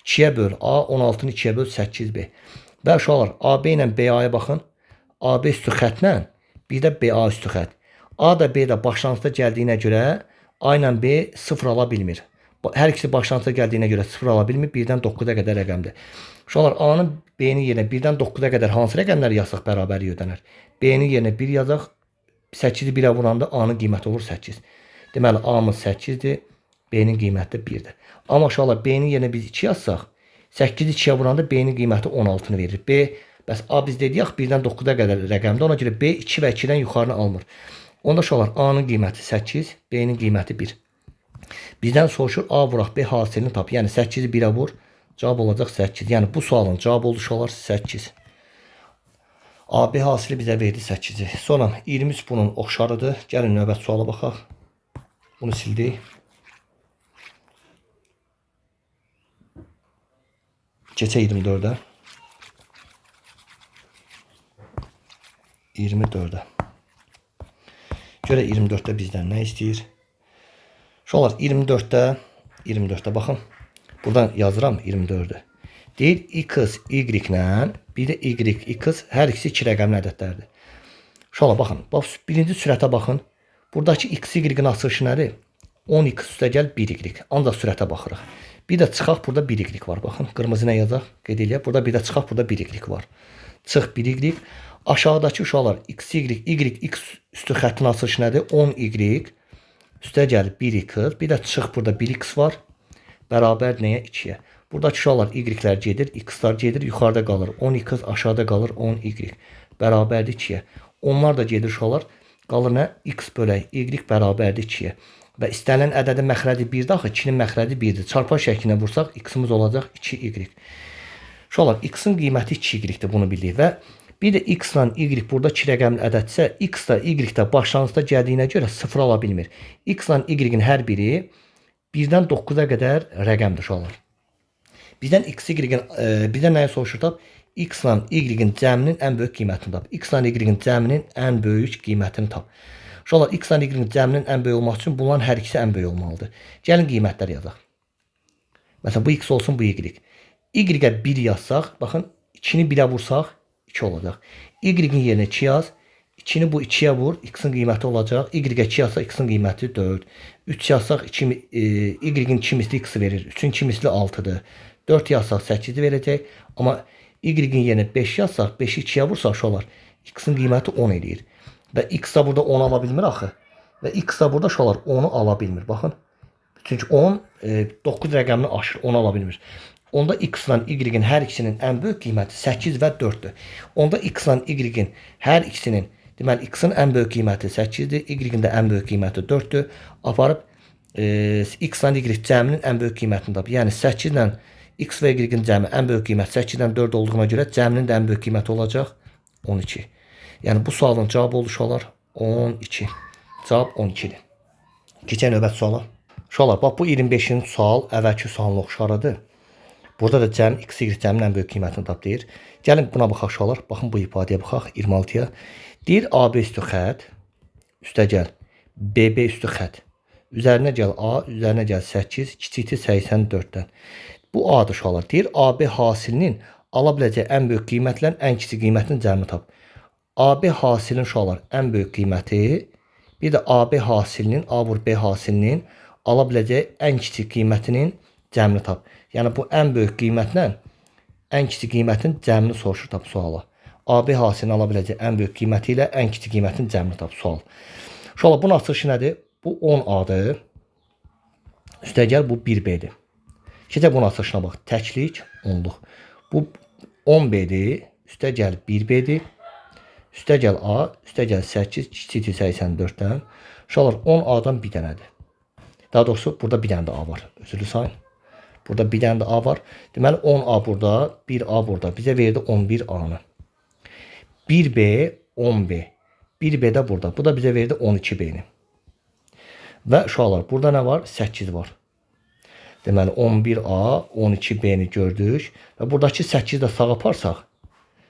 2-yə böl A. 16-nı 2-yə böl 8B. Və uşaqlar AB ilə BA-ya baxın. AB üstü xətlə bir də BA üstü xət. A da B də başlanğıcda gəldiyinə görə A ilə B 0 ala bilmir. Hər ikisi başlanğıcda gəldiyinə görə 0 ala bilmir. 1-dən 9-a qədər rəqəmdir. Uşaqlar A-nın B-nin yerinə 1-dən 9-a qədər hansı rəqəmləri yazsaq bərabəri ödənər? B-nin yerinə 1 yazaq. 8-i 1-ə vuranda A-nın qiyməti olur 8. Deməli, A-mız 8-dir, B-nin qiyməti 1-dir. Amma uşaqlar, B-nin yerinə biz 2 yazsaq, 8-i 2-yə vuranda B-nin qiyməti 16-nı verir. B, bəs A biz dedik, 1-dən 9-a qədər rəqəmdə, ona görə B 2 və 2-dən yuxarını almır. Onda uşaqlar, A-nın qiyməti 8, B-nin qiyməti 1. Bizdən soruşur, A vuraq B hasilini tap. Yəni 8-i 1-ə vur, cavab olacaq 8. Yəni bu sualın cavabı oldu uşaqlar 8. AB hasili bizə verdi 8-i. Sonra 23 bunun oxşarıdır. Gəlin növbət suala baxaq. Bunu sildik. Keçək 24-ə. 24-ə. Görə 24-də bizdən nə istəyir? Uşaqlar 24-də baxın. Buradan yazıram 24-ü. Deyir x, y ilə bir də y, x hər ikisi 2 rəqəmli ədədlərdir. Uşaqlar baxın. Birinci sürətə baxın. Buradakı x, y-in açılışı nədir? 10x üstə gəl 1y. Ancaq sürətə baxırıq. Bir də çıxaq, burada 1y var. Baxın, qırmızı nə yazaq? Qeyd eləyək. Burada bir də çıxaq, burada 1y var. Çıx 1y. Aşağıdakı uşaqlar x, y, x üstü xəttin açılışı nədir? 10y üstə gəl 1x. Bir də çıx, burada 1x var. Bərabər nəyə? 2-yə. Buradakı uşaqlar y-lər gedir, x-lar gedir. Yuxarıda qalır 10x, aşağıda qalır 10y. Bərabərdir 2-yə. Onlar da gedir uşaqlar. Qalır nə? X bölək y bərabərdir 2-yə. Və istənilən ədədin məxrəci 1-dir, axı 2-nin məxrəci 1-dir. Çarpan şəklinə vursaq, x-imiz olacaq 2y. Uşaqlar, x-in qiyməti 2y-dir, bunu bilirik. Və bir də x ilə y burada 2 rəqəmli ədədsə, x da y də başlanğıcda gəldiyinə görə 0 ala bilmir. X ilə y-in hər biri 1-dən 9-a qədər rəqəmdir, uşaqlar. Bizdən x, y-in, bizdən nəyə soruşur tab? X ilə y-in cəminin ən böyük qiymətini tap. X ilə y-in cəminin ən böyük qiymətini tap. Uşaqlar, x ilə y-in cəminin ən böyük olmaq üçün bunların hər ikisi ən böyük olmalıdır. Gəlin qiymətlər yazaq. Məsələn, bu x olsun, bu y. Y-ə 1 yazsaq, baxın, 2-ni 1-ə vursaq, 2 olacaq. Y-in yerinə 2 yaz, 2-ni bu 2-yə vur, x-in qiyməti olacaq. Y-ə 2 yazsaq, x-in qiyməti 4. 3 yazsaq, y-in 2 misli x verir. 3-ün 2 misli 6-dır. 4 yazsaq, 8 verəcək. Amma y-in yerinə 5 yazsaq, 5-i 2-yə vursaq, uşaqlar, x-in qiyməti 10 eləyir. Və x da burada 10 ala bilmir axı. Və x da burada uşaqlar 10-u ala bilmir. Baxın. Çünki 10 9 rəqəmini aşır, 10 ala bilmir. Onda x ilə y-in hər ikisinin ən böyük qiyməti 8 və 4-dür. Onda x ilə y-in hər ikisinin, deməli x-in ən böyük qiyməti 8-dir, y-in də ən böyük qiyməti 4-dür. Aparıb x ilə y cəminin ən böyük qiymətini tapır. Yəni 8 ilə x və y-in cəmi ən böyük qiymət 8-dən 4 olduğuna görə cəminin də ən böyük qiyməti olacaq 12. Yəni bu sualın cavabı olur uşaqlar 12. Cavab 12-dir. Keçək növbət suala. Uşaqlar, bax bu 25-ci sual əvvəlki sualına oxşarıdır. Burada da cəm x, y cəminin ən böyük qiymətini tap deyir. Gəlin buna baxaq uşaqlar. Baxın bu ifadəyə baxaq 26-ya. Deyir AB üstü xət, üstə gəl BB üstü xət. Üzərinə gəl A, üzərinə gəl 8, kiçikdir 84-dən. Bu A-dır uşaqlar. Deyir AB hasilinin ala biləcəyi ən böyük qiymətlə ən kiçik qiymətinin cəmini tap. AB hasilinin uşaqlar ən böyük qiyməti, bir də AB hasilinin, A vur B hasilinin ala biləcəyi ən kiçik qiymətinin cəmini tap. Yəni bu ən böyük qiymətlə ən kiçik qiymətin cəmini soruşur tap suala. AB hasilinin ala biləcəyi ən böyük qiyməti ilə ən kiçik qiymətin cəmini tap sual. Uşaqlar, bunun açılışı nədir? Bu 10A-dır. Üstə gəl bu 1B-dir. Keçək bunun açılışına bax. Təklik, onluq. Bu 10B-dir. Üstə gəl 1B-dir. Üstə gəl A, üstə gəl 8, kiçikdir 84-dən. Uşaqlar, 10A-dan bir dənədir. Daha doğrusu, burada bir dənə də A var. Üzrlü sayın. Burada bir dənə də A var. Deməli, 10A burada, 1A burada. Bizə verdi 11A-nı. 1B, 10B. 1B də burada. Bu da bizə verdi 12B-ni. Və uşaqlar, burada nə var? 8 var. Deməli, 11A, 12B-ni gördük. Və buradakı 8 də sağa aparsaq,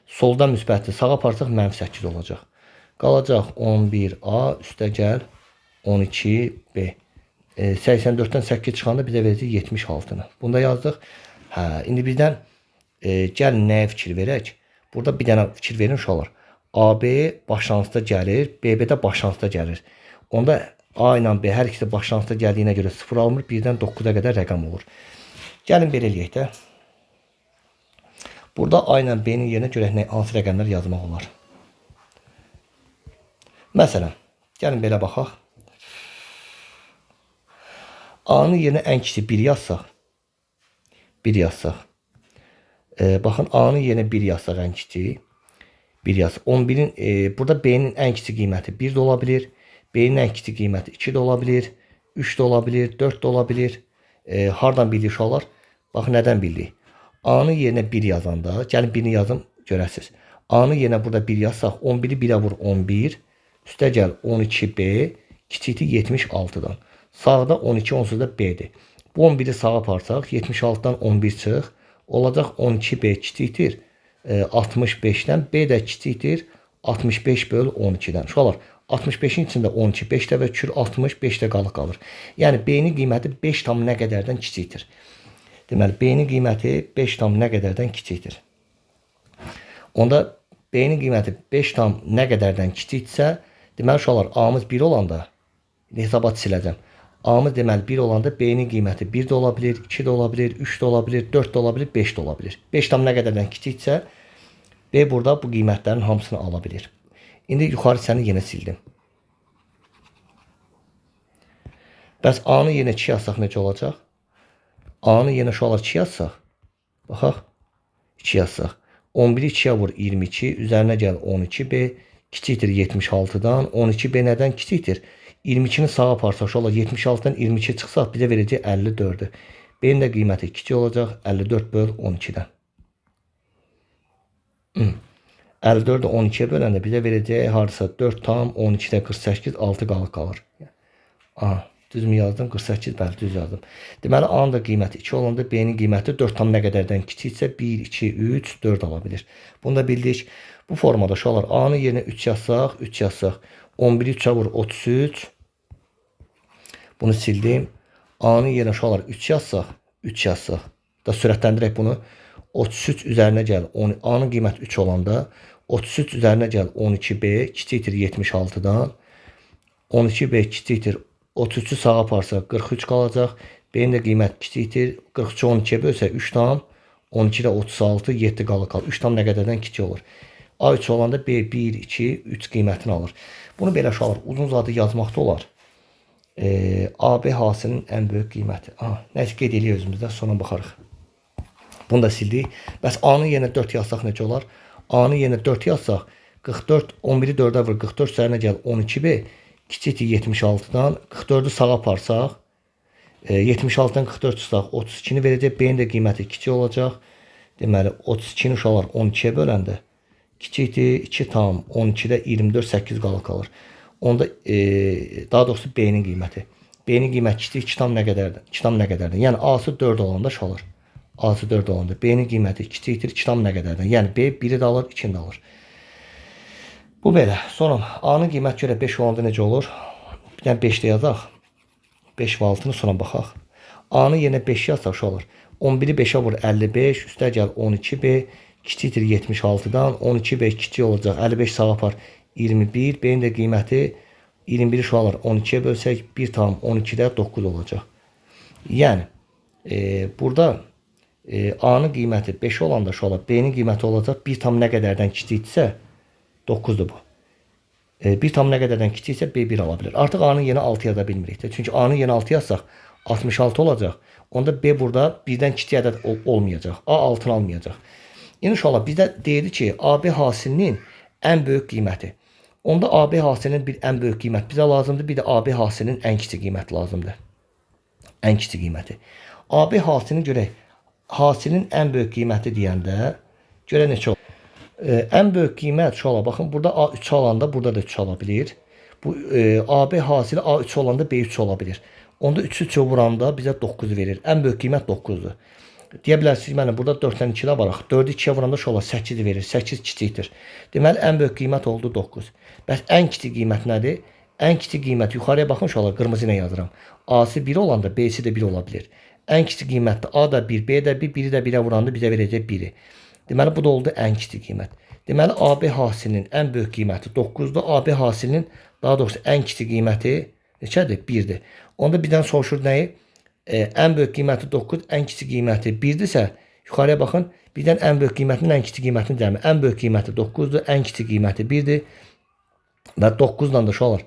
soldan müsbətli, sağa aparsaq -8 olacaq. Qalacaq 11A, üstə gəl 12B. 84-dən 8 çıxanda bizə verəcək 76-nı. Bunu da yazdıq. İndi bizdən gəlin nəyə fikir verək? Burada bir dənə fikir verin uşaqlar. AB başlanğıcda gəlir, BB də başlanğıcda gəlir. Onda A ilə B hər ikisi başlanğıcda gəldiyinə görə 0 almır, 1-dən 9-a qədər rəqəm olur. Gəlin belə eləyək də. Burada A ilə B-nin yerinə görək hansı rəqəmlər yazmaq olar. Məsələn, Gəlin belə baxaq. A-nın yerinə ən kiçik 1 yazsaq. 1 yazsaq. Baxın A-nın yerinə 1 yazsaq ən kiçik. 1 yaz. 11'in burada B'nin ən kiçik qiyməti 1 də ola bilər. B'nin ən kiçik qiyməti 2 də ola bilər. 3 də ola bilər. 4 də ola bilər. Hardan bildik uşaqlar? Bax nədən bildik? A-nın yerinə 1 yazanda, gəlin 1-ni yazım görəsiz. A-nın yerinə burada 1 yazsaq, 11'i 1'ə vur 11. Üstə gəl 12B kiçikdir 76-dan. Sağda 12, onsuz da B-dir. Bu 11'i sağa aparsaq, 76'dan 11 çıx. Olacaq 12B kiçikdir 65'dən. B də kiçikdir 65 böl 12'dən. Uşaqlar, 65'in içində 12, 5 dəfə kür 60, 5 də qalır. Yəni B-nin qiyməti 5 tam nə qədərdən kiçikdir. Deməli, B-nin qiyməti 5 tam nə qədərdən kiçikdir. Onda B-nin qiyməti 5 tam nə qədərdən kiçikdirsə, deməli uşaqlar, A-mız 1 olanda, hesabat siləcəm. A-mız deməli 1 olanda B-nin qiyməti 1 də ola bilər, 2 də ola bilər, 3 də ola bilər, 4 də ola bilər, 5 də ola bilər. 5 tam nə qədərdən kiçikdirsə, B burada bu qiymətlərin hamısını ala bilər. İndi yuxarı hissəni yenə sildim. Bəs A-nı yenə 2 yazsaq necə olacaq? A-nı yenə uşaqlar 2 yazsaq. Baxaq. 2 yazsaq. 11'i 2'ye vur 22. Üzerine gel 12B. Kiçikdir 76'dan. 12B nədən kiçikdir? 22'ni sağa aparsaq uşaqlar 76'dan 22 çıxsaq bizə verəcək 54'ü. B-nin də qiyməti kiçik olacaq 54 böl 12'dən. 54'ü 12'ye böləndə bizə verəcək hardasa 4 tam 12'də 48 6 qalır. Aha, düzmü yazdım? 48 bəli düz yazdım. Deməli A-nın da qiyməti 2 olanda B-nin qiyməti 4 tam nə qədərdən kiçiksə 1, 2, 3, 4 ala bilir. Bunu da bildik. Bu formada uşaqlar A-nın yerinə 3 yazsaq, 3 yazsaq. 11'i 3'ə vur 33. Bunu sildim. A-nın yerinə uşaqlar 3 yazsaq, 3 yazsaq. Da sürətləndirək bunu. 33 üzərinə gəl. A-nın qiyməti 3 olanda 33 üzərinə gəl 12B kiçikdir 76'dan. 12B kiçikdir 33'ü sağa aparsaq 43 qalacaq. B-nin də qiyməti kiçikdir. 43'ü 12'ye bölsək 3 tam. 12'də 36, 7 qalır. 3 tam nə qədərdən kiçik olur. A3 olanda B 1, 2, 3 qiymətini alır. Bunu belə uşaqlar uzun zadı yazmaqda olar. AB hasilinin ən böyük qiyməti. Nəsə qeyd edirik özümüzdə, sonra baxarıq. Bunu da sildik. Bəs A-nın yerinə 4 yazsaq necə olar? A-nın yerinə 4 yazsaq 44, 11'i 4'ə vur 44 üzərinə gəl 12B kiçikdir 76'dan. 44'ü sağa aparsaq 76'dan 44 çıxsaq 32'ni verəcək. B-nin də qiyməti kiçik olacaq. Deməli 32'ni uşaqlar 12'ye böləndə kiçikdir 2 tam 12'də 24 8 qalır. Onda daha doğrusu B-nin qiyməti. B-nin qiyməti kiçik 2 tam nə qədərdən? 2 tam nə qədərdən? Yəni A-sı 4 olanda uşaqlar. A-sı 4 olanda B-nin qiyməti kiçikdir 2 tam nə qədərdən? Yəni B 1'i də alır, 2'ni də alır. Bu belə. Sonra A-nın qiyməti görə 5 olanda necə olur? Bir dənə 5 də yazaq. 5 və 6'nı sonra baxaq. A-nın yerinə 5 yazsaq uşaqlar. 11'i 5'ə vur 55, üstə gəl 12B kiçikdir 76'dan. 12B kiçik olacaq. 55 sağa apar 21. B-nin də qiyməti 21'i uşaqlar 12'ye bölsək 1 tam 12'də 9 olacaq. Yəni burada A-nın qiyməti 5 olanda uşaqlar B-nin qiyməti olacaq 1 tam nə qədərdən kiçikdirsə 9'dur bu. 1 tam nə qədərdən kiçiksə B1 ala bilər. Artıq A-nın yerinə 6 yaza bilmirik də. Çünki A-nın yerinə 6 yazsaq 66 olacaq. Onda B burada 1-dən kiçik ədəd olmayacaq. A 6'nı almayacaq. Yəni uşaqlar bizdə deyildi ki, AB hasilinin ən böyük qiyməti. Onda AB hasilinin bir ən böyük qiymət bizə lazımdır. Bir də AB hasilinin ən kiçik qiyməti lazımdır. Ən kiçik qiyməti. AB hasilini görək. Hasilin ən böyük qiyməti deyəndə görə neçə olur? Ən böyük qiymət uşaqlar baxın burada A3 alanda burada da 3 ala bilir. Bu AB hasili A3 olanda B3 ola bilir. Onda 3'ü 3'ə vuranda bizə 9 verir. Ən böyük qiymət 9'dur. Deyə bilərsiniz mənə burada 4'dən 2-lə varaq. 4'ü 2'yə vuranda uşaqlar 8 verir. 8 kiçikdir. Deməli ən böyük qiymət oldu 9. Bəs ən kiçik qiymət nədir? Ən kiçik qiymət yuxarıya baxın uşaqlar qırmızı ilə yazıram. A-sı 1 olanda B-si də 1 ola bilər. Ən kiçik qiymətdə A da 1, B də 1, 1'i də 1'ə vuranda bizə verəcək 1'i. Deməli bu da oldu ən kiçik qiymət. Deməli AB hasilinin ən böyük qiyməti 9'dur. AB hasilinin daha doğrusu ən kiçik qiyməti neçədir? 1'dir. Onda birdən soruşur nəyi? Ən böyük qiyməti 9, ən kiçik qiyməti 1'dirsə, yuxarıya baxın. Birdən ən böyük qiymətinin ən kiçik qiymətini cəmi. Ən böyük qiyməti 9'dur, ən kiçik qiyməti 1'dir. Və 9'dan da uşaqlar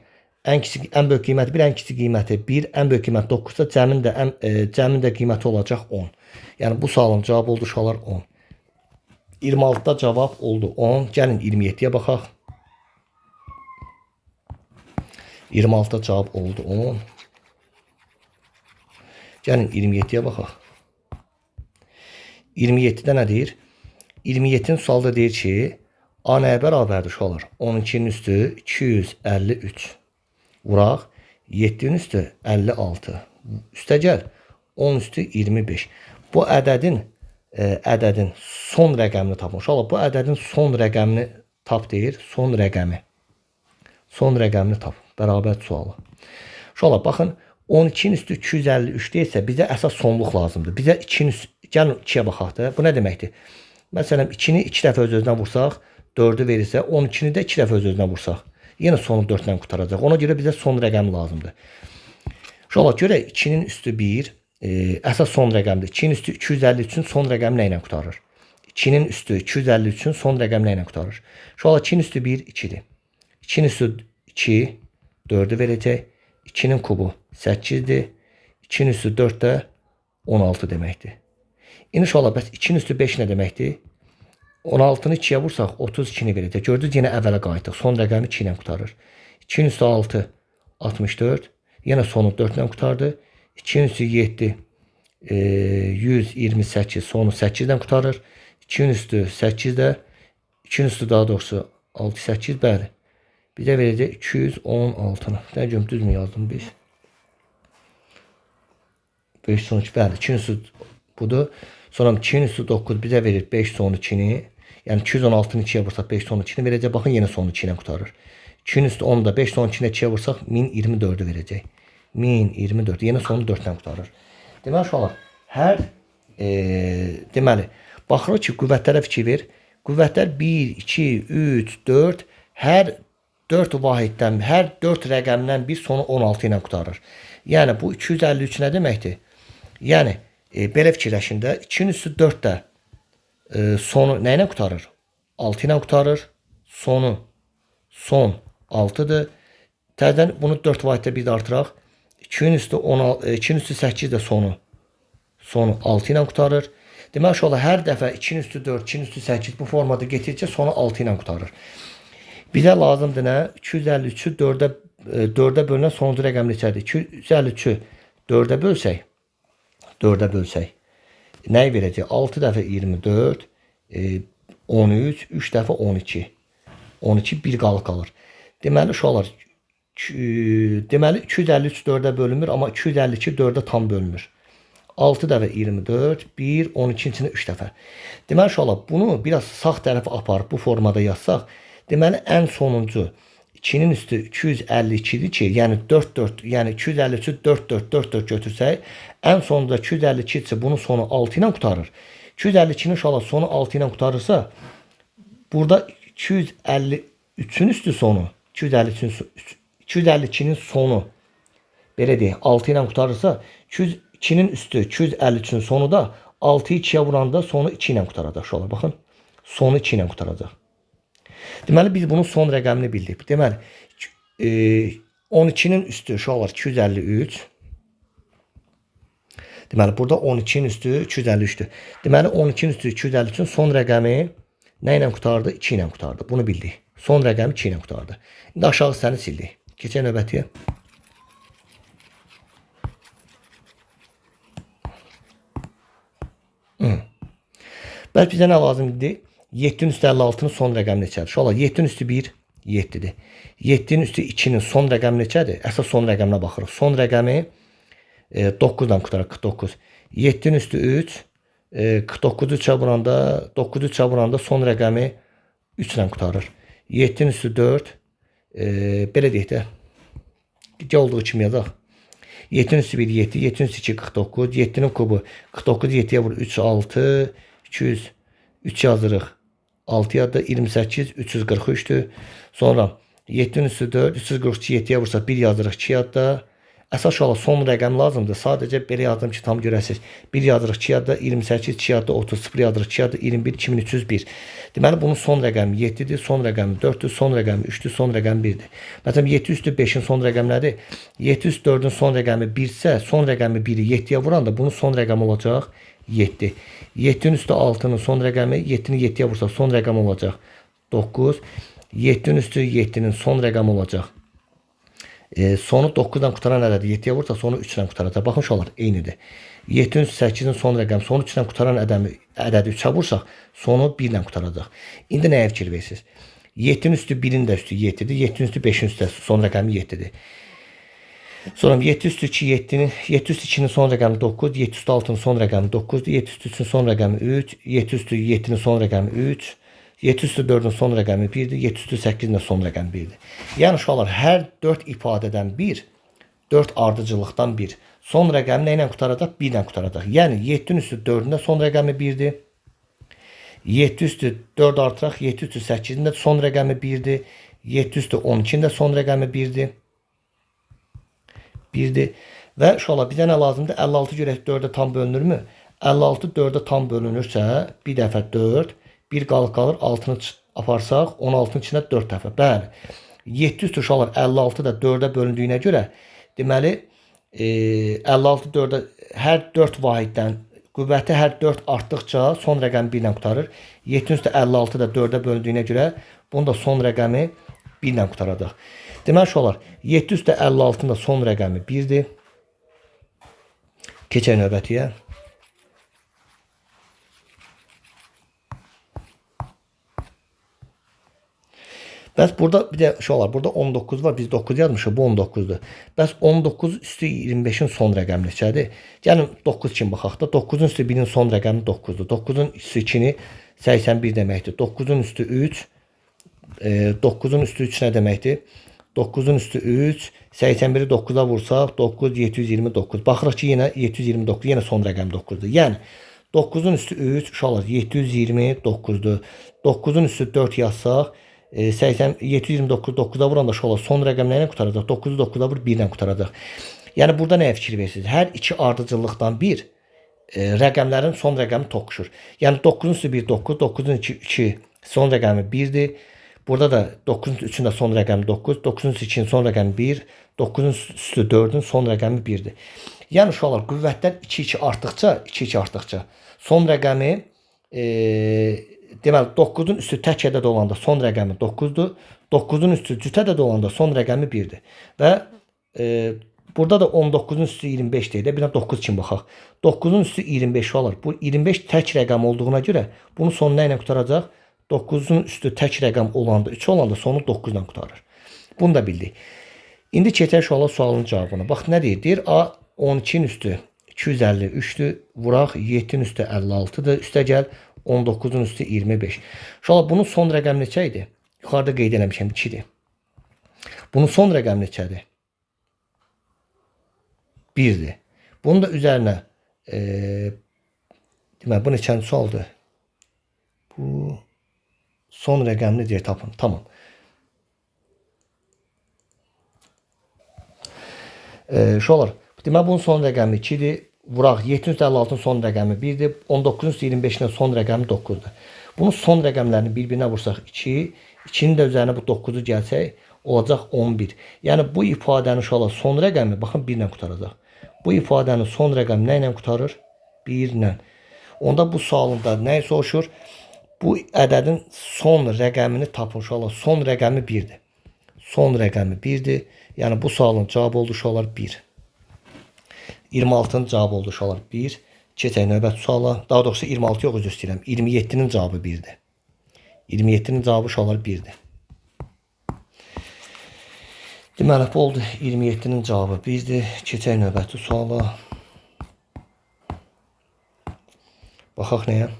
ən böyük qiyməti 1, ən kiçik qiyməti 1, ən böyük qiymət 9-sa cəmin də qiyməti olacaq 10. Yəni bu sualın cavabı oldu uşaqlar 10. 26-da cavab oldu 10. Gəlin 27-yə baxaq. 26-da cavab oldu 10. Gəlin 27-yə baxaq. 27-də nə deyir? 27-nin sualda deyir ki, A nəyə bərabərdir uşaqlar? 12-nin üstü 253. Vuraq. 7-nin üstü 56. Üstə gəl. 10 üstü 25. Bu ədədin son rəqəmini tapın. Uşaqlar, bu ədədin son rəqəmini tap deyir. Son rəqəmi. Son rəqəmini tap. Bərabər sualı. Uşaqlar, baxın. 12-nin üstü 253 deyilsə, bizə əsas sonluq lazımdır. Bizə 2-nin üstü, gəlin 2-yə baxaq da. Bu nə deməkdir? Məsələn, 2-ni 2 dəfə öz-özünə vursaq, 4-ü verirsə, 12-ni də 2 dəfə öz-özünə vursaq, yenə sonu 4-lə qutaracaq. Ona görə bizə son rəqəm lazımdır. Uşaqlar, görə 2-nin üstü 1, əsas son rəqəmdir. 2-nin üstü 253-ün son rəqəmi nə ilə qutarır? 2-nin üstü 253-ün son rəqəmi nə ilə qutarır? Uşaqlar, 2-nin üstü 1, 2-dir. 2-nin üstü 2, 4-ü verəcək. 2-nin kubu 8-dir. 2-nin üstü 4 də 16 deməkdir. İndi uşaqlar, bəs 2-nin üstü 5 nə deməkdir? 16-nı 2-yə vursaq 32-ni verəcək. Gördünüz, yenə əvvələ qayıtdıq. Son rəqəmi 2 ilə qutarır. 2-nin üstü 6, 64. Yenə sonu 4 ilə qutardı. 2-nin üstü 7, 128. Sonu 8 ilə qutarır. 2-nin üstü 8 də. 2-nin üstü daha doğrusu 6, 8. Bəli. Bizə verəcək 216-nı. Nə görüm, düz mü yazdım biz? 5 son 2. Bəli. 2-nin üstü budur. Sonra 2-nin üstü 9 bizə verir 5 son 2-ni. Yəni 216-nı 2-yə vursaq 5 son 2-ni verəcək. Baxın, yenə son 2 ilə qutarır. 2-nin üstü 10 da 5 son 2-ni 2-yə vursaq 1024-ü verəcək. 1024. Yenə sonu 4 ilə qutarır. Deməli uşaqlar, hər deməli, baxırıq ki, qüvvətlərə fikir ver. Qüvvətlər 1, 2, 3, 4, hər 4 vahiddən, hər 4 rəqəmdən bir sonu 16 ilə qutarır. Yəni bu 253 nə deməkdir? Yəni belə fikirləşin də, 2-nin üstü 4 də sonu nə ilə qutarır? 6 ilə qutarır. Son 6-dır. Təzədən bunu 4 vahiddə bir də artıraq. 2-nin üstü 8 də sonu 6 ilə qutarır. Demək olar, hər dəfə 2-nin üstü 4, 2-nin üstü 8 bu formada getirdikcə sonu 6 ilə qutarır. Bizə lazımdır nə? 253-ü 4-ə bölünən sonuncu rəqəm neçədir? 253-ü 4-ə bölsək. Nəyi verəcək? 6 dəfə 24, 13, 3 dəfə 12. 12 bir qalıq qalır. Deməli uşaqlar, deməli 253 4-ə bölünmür, amma 252 4-ə tam bölünür. 6 dəfə 24, 1, 12-in içində 3 dəfə. Deməli uşaqlar, bunu biraz sağ tərəfə aparıb bu formada yazsaq, deməli ən sonuncu 2-nin üstü 252-dir ki, yəni 4, yəni 253-ü 4 götürsək, ən sonunda 252-ci bunun sonu 6 ilə qutarır. 252-nin uşaqlar sonu 6 ilə qutarırsa, burada 253-ün üstü sonu, 252-nin sonu, belə deyək, 6 ilə qutarırsa, 202-nin üstü 253-ün sonu da 6-yı 2-yə vuranda sonu 2 ilə qutaracaq uşaqlar. Baxın, sonu 2 ilə qutaracaq. Deməli, biz bunun son rəqəmini bildik. Deməli, 12-nin üstü uşaqlar 253. Deməli, burada 12-nin üstü 253-dür. Deməli, 12-nin üstü 253-ün son rəqəmi nə ilə qutardı? 2 ilə qutardı. Bunu bildik. Son rəqəmi 2 ilə qutardı. İndi aşağı hissəni sildik. Keçək növbətiyə. Bəs bizə nə lazımdır? 7-nin üstü 56-nın son rəqəmi neçədir? Uşaqlar, 7-nin üstü 1, 7-dir. 7-nin üstü 2-nin son rəqəmi neçədir? Əsas son rəqəminə baxırıq. Son rəqəmi 9-dan qutaraq, 49. 7-nin üstü 3, 49-u çarpıranda, 9-u çarpıranda son rəqəmi 3 ilə qutarır. 7-nin üstü 4, belə deyək də, gə olduğu kimi yazaq. 7-nin üstü 1, 7, 7-nin üstü 2, 49, 7-nin kubu 49, 7-yə vur, 3, 6, 200, 3 yazırıq. 6-ya da 28, 343'dür. Sonra 7'nin üstü 4, 342 7'ye vursak 1 yazırıq. 2 yadda Əsas uşaqlar son rəqəm lazımdır. Sadəcə belə yazdım ki, tam görəsiniz. 1 yazırıq 2 yadda 28, 2 yadda 30, 0 yazırıq 2 yadda 21, 2301. Deməli bunun son rəqəmi 7-dir, son rəqəmi 4-dür, son rəqəmi 3-dür, son rəqəmi 1-dir. Məsələn 7 üstü 5-in son rəqəmi nədir? 7 üstü 4-ün son rəqəmi 1-sə, son rəqəmi 1-i 7-yə vuranda bunun son rəqəmi olacaq 7. 7-nin üstü 6-nın son rəqəmi 7-ni 7-yə vursa son rəqəmi olacaq 9. 7-nin üstü 7-nin son rəqəmi olacaq. Sonu 9-dan qutaran ədədi 7-yə vursa sonu 3-dən qutaracaq. Baxın uşaqlar, eynidir. 7-nin üstü 8-in son rəqəmi sonu 3-dən qutaran ədədi 3-ə vursaq sonu 1-lə qutaracaq. İndi nəyə fikir verirsiniz? 7-nin üstü 1-in də üstü 7-dir. 7-nin üstü 5-in üstü son rəqəmi 7-dir. Sonra 7 üstü 2 7-nin 7 üstü 2-nin son rəqəmi 9, 7 üstü 6-nın son rəqəmi 9-dur. 7 üstü 3-ün son rəqəmi 3, 7 üstü 7-nin son rəqəmi 3, 7 üstü 4-ün son rəqəmi 1-dir, 7 üstü 8-in də son rəqəmi 1-dir. Yəni uşaqlar, hər 4 ifadədən 1, 4 ardıcıllıqdan 1. Son rəqəmi nə ilə qutaracaq? 1 ilə qutaracaq. Yəni 7-nin üstü 4-ün də son rəqəmi 1-dir. 7 üstü 4 artıraq, 7 üstü 8-in də son rəqəmi 1-dir. 7 üstü 12-in də son rəqəmi 1-dir. 1-dir. Və uşaqlar, bizə nə lazımdır? 56 görək 4-ə tam bölünürmü? 56 4-ə tam bölünürsə, bir dəfə 4, bir qalıq qalır, 6-nı aparsaq, 16-nın içində 4 dəfə. Bəli, 7 üstü uşaqlar 56 da 4-ə bölündüyünə görə, deməli, 56 4-ə, hər 4 vahiddən qüvvəti hər 4 artdıqca son rəqəmi 1 ilə qutarır. 7 üstü 56 da 4-ə bölündüyünə görə, bunun da son rəqəmi 1 ilə qutaracaq. Deməli uşaqlar, 7 üstü 56-nın da son rəqəmi 1-dir. Keçək növbətiyə. Bəs burada bir də uşaqlar, burada 19 var. Biz 9 yazmışıq, bu 19-dur. Bəs 19 üstü 25-in son rəqəmi neçədir? Gəlin 9 kimi baxaq da. 9-un üstü 1-in son rəqəmi 9-dur. 9-un üstü 2-ni 81 deməkdir. 9-un üstü 3, 9-un üstü 3 nə deməkdir? 9-un üstü 3, 81-i 9-a vursaq, 9, 729. Baxırıq ki, yenə 729, yenə son rəqəm 9-dur. Yəni, 9-un üstü 3, uşaqlar, 729-dur. 9-un üstü 4 yazsaq, 729 9-a vuranda uşaqlar son rəqəm nə ilə qutaracaq? 9-u 9-a vur 1 ilə qutaracaq. Yəni, burada nəyə fikir verirsiniz? Hər iki ardıcıllıqdan bir rəqəmlərin son rəqəmi toqquşur. Yəni, 9-un üstü 1, 9, 9-un 2, son rəqəmi 1-dir. Burada da 9-un 3-ün də son rəqəmi 9, 9-un üstü 2-nin son rəqəmi 1, 9-un üstü 4-ün son rəqəmi 1-dir. Yəni, uşaqlar, qüvvətlər 2-2 artdıqca, 2-2 artdıqca son rəqəmi, deməli, 9-un üstü tək ədəd olanda son rəqəmi 9-dur, 9-un üstü cüt ədəd olanda son rəqəmi 1-dir. Və burada da 19-un üstü 25 deyil, bir də 9 kimi baxaq. 9-un üstü 25 olar. Bu 25 tək rəqəm olduğuna görə bunu sonu nə ilə qutaracaq? 9-un üstü tək rəqəm olanda, 3 olanda sonu 9 ilə qutarır. Bunu da bildik. İndi keçək uşaqlar sualın cavabına. Bax, nə deyir? Deyir, A 12-nin üstü 253-dür, vuraq 7-nin üstü 56-dır, üstə gəl 19-un üstü 25. Uşaqlar, bunun son rəqəmi neçə idi? Yuxarıda qeyd eləmişəm, 2-dir. Bunun son rəqəmi neçədir? 1-dir. Bunun da üzərinə, deməli, bu neçənci sualdır? Bu son rəqəmini deyir, tapın. Tamam. Uşaqlar, deməli, bunun son rəqəmi 2-dir. Vuraq, 756-nın son rəqəmi 1-dir. 19-25-in son rəqəmi 9-dur. Bunun son rəqəmlərini bir-birinə vursaq 2, 2-nin də üzərinə bu 9-u gəlsək, olacaq 11. Yəni, bu ifadənin uşaqlar son rəqəmi, baxın, 1 ilə qutaracaq. Bu ifadənin son rəqəmi nə ilə qutarır? 1 ilə. Onda bu sualında nəyi soruşur? Bu ədədin son rəqəmini tapın uşaqlar. Son rəqəmi 1-dir. Son rəqəmi 1-dir. Yəni, bu sualın cavabı oldu uşaqlar 1. 26-nın cavabı oldu uşaqlar 1. Keçək növbəti suala. Daha doğrusu 26 yox, üzr istəyirəm. 27-nin cavabı 1-dir. 27-nin cavabı uşaqlar 1-dir. Deməli, bu oldu 27-nin cavabı 1-dir. Keçək növbəti suala. Baxaq nəyə?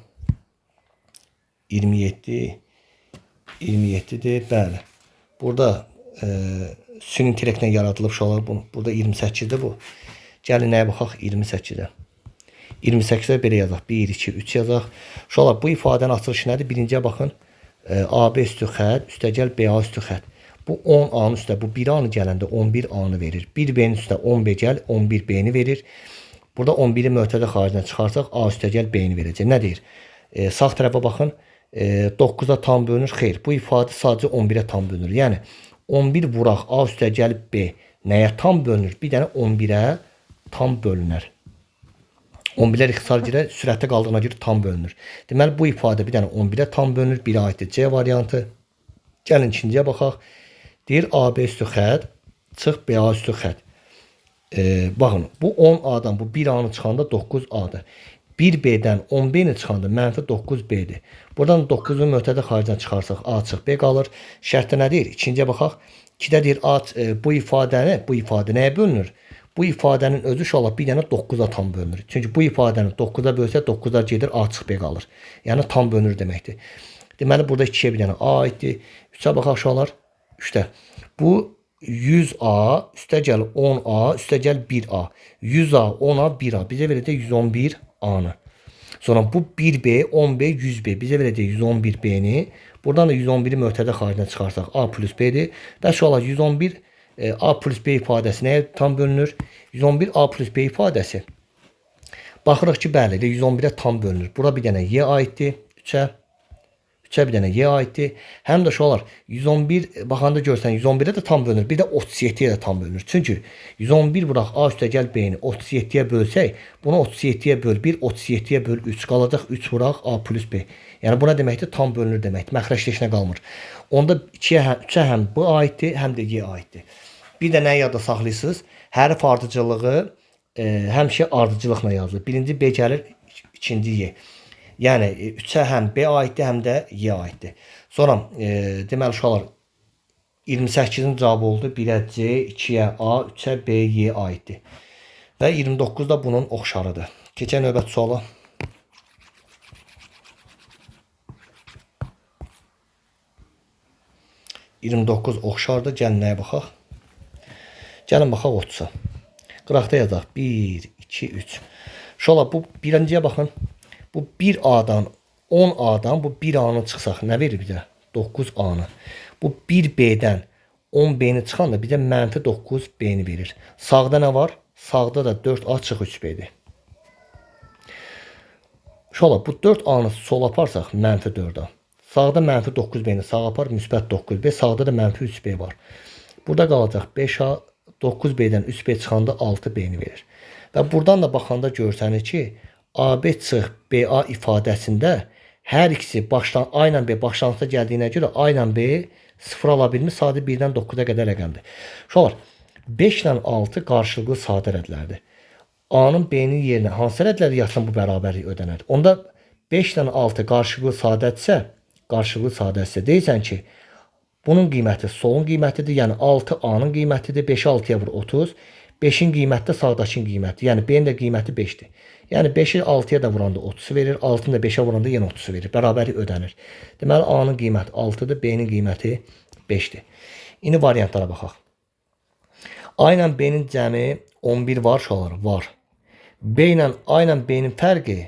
27. 27-dir. Bəli. Burada süni intellektlə yaradılıb uşaqlar. Burada 28-dir bu. Gəlin nəyə baxaq? 28-də. 28-də belə yazaq. 1, 2, 3 yazaq. Uşaqlar, bu ifadənin açılışı nədir? Birinciyə baxın. AB üstü xət, üstə gəl BA üstü xət. Bu 10A-nın üstə bu 1A-nı gələndə 11A-nı verir. 1B-nin üstə 10B gəl 11B-ni verir. Burada 11-i mötədə xaricinə çıxarsaq A üstə gəl B-ni verəcək. Nə deyir? Sağ tərəfə baxın. 9-a tam bölünür. Xeyr. Bu ifadə sadəcə 11-ə tam bölünür. Yəni 11 vuraq A üstə gəlib B nəyə tam bölünür? Bir dənə 11-ə tam bölünər. 11-lər ixtisar girər, sürətdə qaldığına görə tam bölünür. Deməli bu ifadə bir dənə 11-ə tam bölünür. 1-ə aiddir C variantı. Gəlin ikinciyə baxaq. Deyir AB üstü xətt çıx BA üstü xətt. Baxın bu 10A-dan bu 1A-nı çıxanda 9A-dır. 1B-dən 10B-ni çıxanda mənfi 9B-dir. Buradan 9-u mötədə xaricinə çıxarsaq A çıx B qalır. Şərtdə nə deyir? İkinciyə baxaq. 2-də deyir bu ifadə nəyə bölünür? Bu ifadənin özü uşaqlar bir dənə 9-a tam bölünür. Çünki bu ifadəni 9-a bölsə 9-a gedir A çıx B qalır. Yəni tam bölünür deməkdir. Deməli burada 2-yə bir dənə A aiddir. 3-ə baxaq uşaqlar. 3-də. Bu 100A üstə gəl 10A üstə gəl 1A. 100A 10A 1A bizə verəcək 111A-nı. Sonra bu 1B 10B 100B bizə verəcək 111B-ni. Buradan da 111-i mötədə xaricinə çıxarsaq A plus B-dir. Və uşaqlar 111 A plus B ifadəsi nəyə tam bölünür? 111 A plus B ifadəsi. Baxırıq ki, bəli, 111-ə tam bölünür. Bura bir dənə Y aiddir. 3-ə bir dənə Y aiddir. Həm də uşaqlar 111 baxanda görsən 111-ə də tam bölünür. Bir də 37-yə də tam bölünür. Çünki 111 vuraq A üstə gəl B-ni 37-yə bölsək, bunu 37-yə böl 1, 37-yə böl 3 qalacaq. 3 vuraq A plus B. Yəni buna deməkdir tam bölünür deməkdir. Məxrəcləşinə qalmır. Onda 3-ə həm bu aiddir, həm də Y aiddir. Bir də nəyi yadda saxlayırsınız? Hərf ardıcılığı həmişə ardıcılıqla yazılır. Birinci B gəlir, ikinci Y. Yəni 3-ə həm B aiddir, həm də Y aiddir. Sonra deməli uşaqlar 28-in cavabı oldu. 1-ə C, 2-yə A, 3-ə B, Y aiddir. Və 29 da bunun oxşarıdır. Keçək növbəti suala. 29 oxşardır. Gəlin nəyə baxaq? Gəlin baxaq 30-a. Qıraqda yazaq. 1, 2, 3. Uşaqlar bu birinciyə baxın. Bu 1A-dan 10A-dan bu 1A-nı çıxsaq nə verir bizə? 9A-nı. Bu 1B-dən 10B-ni çıxanda bizə mənfi 9B-ni verir. Sağda nə var? Sağda da 4A çıx 3B-dir. Uşaqlar bu 4A-nı sola aparsaq mənfi 4A. Sağda mənfi 9B-ni sağ apar müsbət 9B. Sağda da mənfi 3B var. Burada qalacaq 5A 9B-dən 3B çıxanda 6B-ni verir. Və buradan da baxanda görsənir ki, AB çıx BA ifadəsində hər ikisi A ilə B başlanğıcda gəldiyinə görə A ilə B 0 ala bilmir. Sadə 1-dən 9-a qədər rəqəmdir. Uşaqlar 5 ilə 6 qarşılıqlı sadə rədlərdir. A-nın B-nin yerinə hansı rədlər yazsam bu bərabərlik ödənər? Onda 5 ilə 6 qarşılıqlı sadədirsə deyirsən ki, bunun qiyməti solun qiymətidir. Yəni 6 A-nın qiymətidir. 5-i 6-ya vur 30. 5-in qiyməti də sağdakının qiyməti. Yəni B-nin də qiyməti 5-dir. Yəni 5-i 6-ya da vuranda 30 verir. 6-nı da 5-ə vuranda yenə 30 verir. Bərabərlik ödənir. Deməli A-nın qiyməti 6-dır. B-nin qiyməti 5-dir. İndi variantlara baxaq. A ilə B-nin cəmi 11 var uşaqlar. Var. B ilə A ilə B-nin fərqi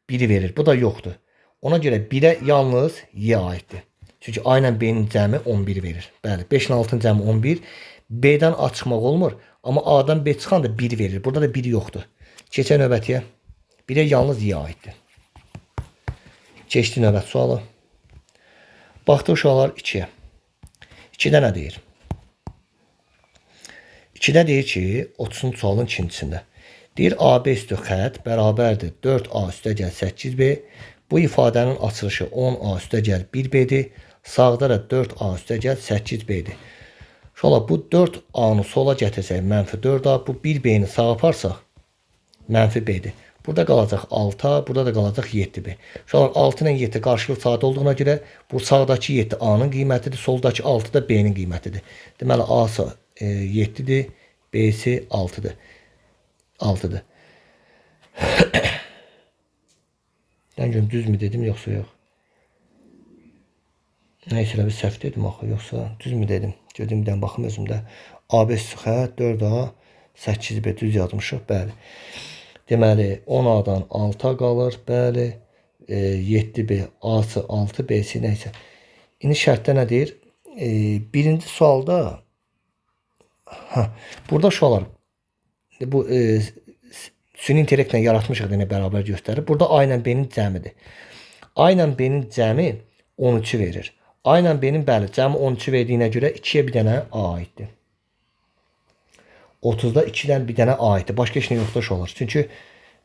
1-i verir. Bu da yoxdur. Ona görə 1-ə yalnız Y aiddir. Çünki A ilə B-nin cəmi 11 verir. Bəli, 5 ilə 6-nın cəmi 11. B-dən A çıxmaq olmur. Amma A-dan B çıxanda 1 verir. Burada da 1 yoxdur. Keçək növbətiyə. 1-ə yalnız Y aiddir. Keçdi növbət sualı. Baxdı uşaqlar 2-yə. 2-də nə deyir? 2-də deyir ki, 30-cu sualın ikincisində. Deyir AB üstü xətt bərabərdir 4A üstə gəl 8B. Bu ifadənin açılışı 10A üstə gəl 1B-dir. Sağda da 4A üstə gəl 8B-dir. Uşaqlar bu 4A-nı sola gətirsək mənfi 4A. Bu 1B-ni sağa aparsaq mənfi B-dir. Burada qalacaq 6A, burada da qalacaq 7B. Uşaqlar 6 ilə 7 qarşılıq sadə olduğuna görə bu sağdakı 7 A-nın qiymətidir, soldakı 6 da B-nin qiymətidir. Deməli A-sı 7-dir, B-si 6-dır. 6-dır. Mən görüm düzmü dedim yoxsa yox. Nəysə bir səhv dedim axı yoxsa düzmü dedim. Gördüm bir dənə baxım özümdə. AB xətt 4A 8B düz yazmışıq. Bəli. Deməli 10A-dan 6A qalır. Bəli. 7B A-sı 6 B-si nəysə. İndi şərtdə nə deyir? birinci sualda burada uşaqlar bu süni intellektlə yaratmışıq deyə bərabər göstərir. Burada A ilə B-nin cəmidir. A ilə B-nin cəmi 13 verir. A ilə B-nin bəli cəmi 13 verdiyinə görə 2-yə bir dənə A aiddir. 30-da 2-dən bir dənə A aiddir. Başqa heç nə yoxdur uşaqlar. Çünki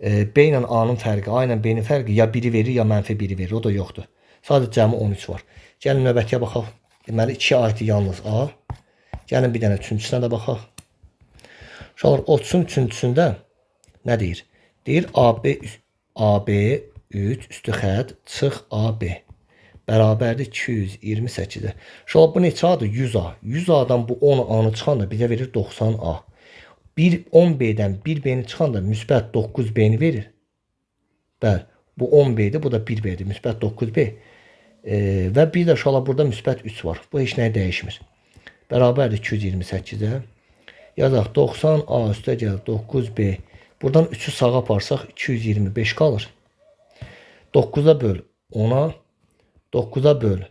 B ilə A-nın fərqi, A ilə B-nin fərqi ya 1-i verir, ya mənfi 1-i verir. O da yoxdur. Sadəcə cəmi 13 var. Gəlin növbətiyə baxaq. Deməli 2-yə aiddir yalnız A. Gəlin bir dənə üçüncüsünə də baxaq. Uşaqlar 30-un üçüncüsündə nə deyir? Deyir AB 3 üstü xətt çıx AB bərabərdir 228-ə. Uşaqlar bu neçə A-dır? 100A. 100A-dan bu 10 A-nı çıxanda bizə verir 90A. 10B-dən 1B-ni çıxanda müsbət 9B-ni verir. Bəli, bu 10B-dir, bu da 1B-dir, müsbət 9B. Və bir də uşaqlar burada müsbət 3 var. Bu heç nəyi dəyişmir. Bərabərdir 228-ə. Yazaq 90A üstə gəl 9B. Buradan 3-ü sağa aparsaq 225 qalır. 9-a böl 10-a. 9-a böl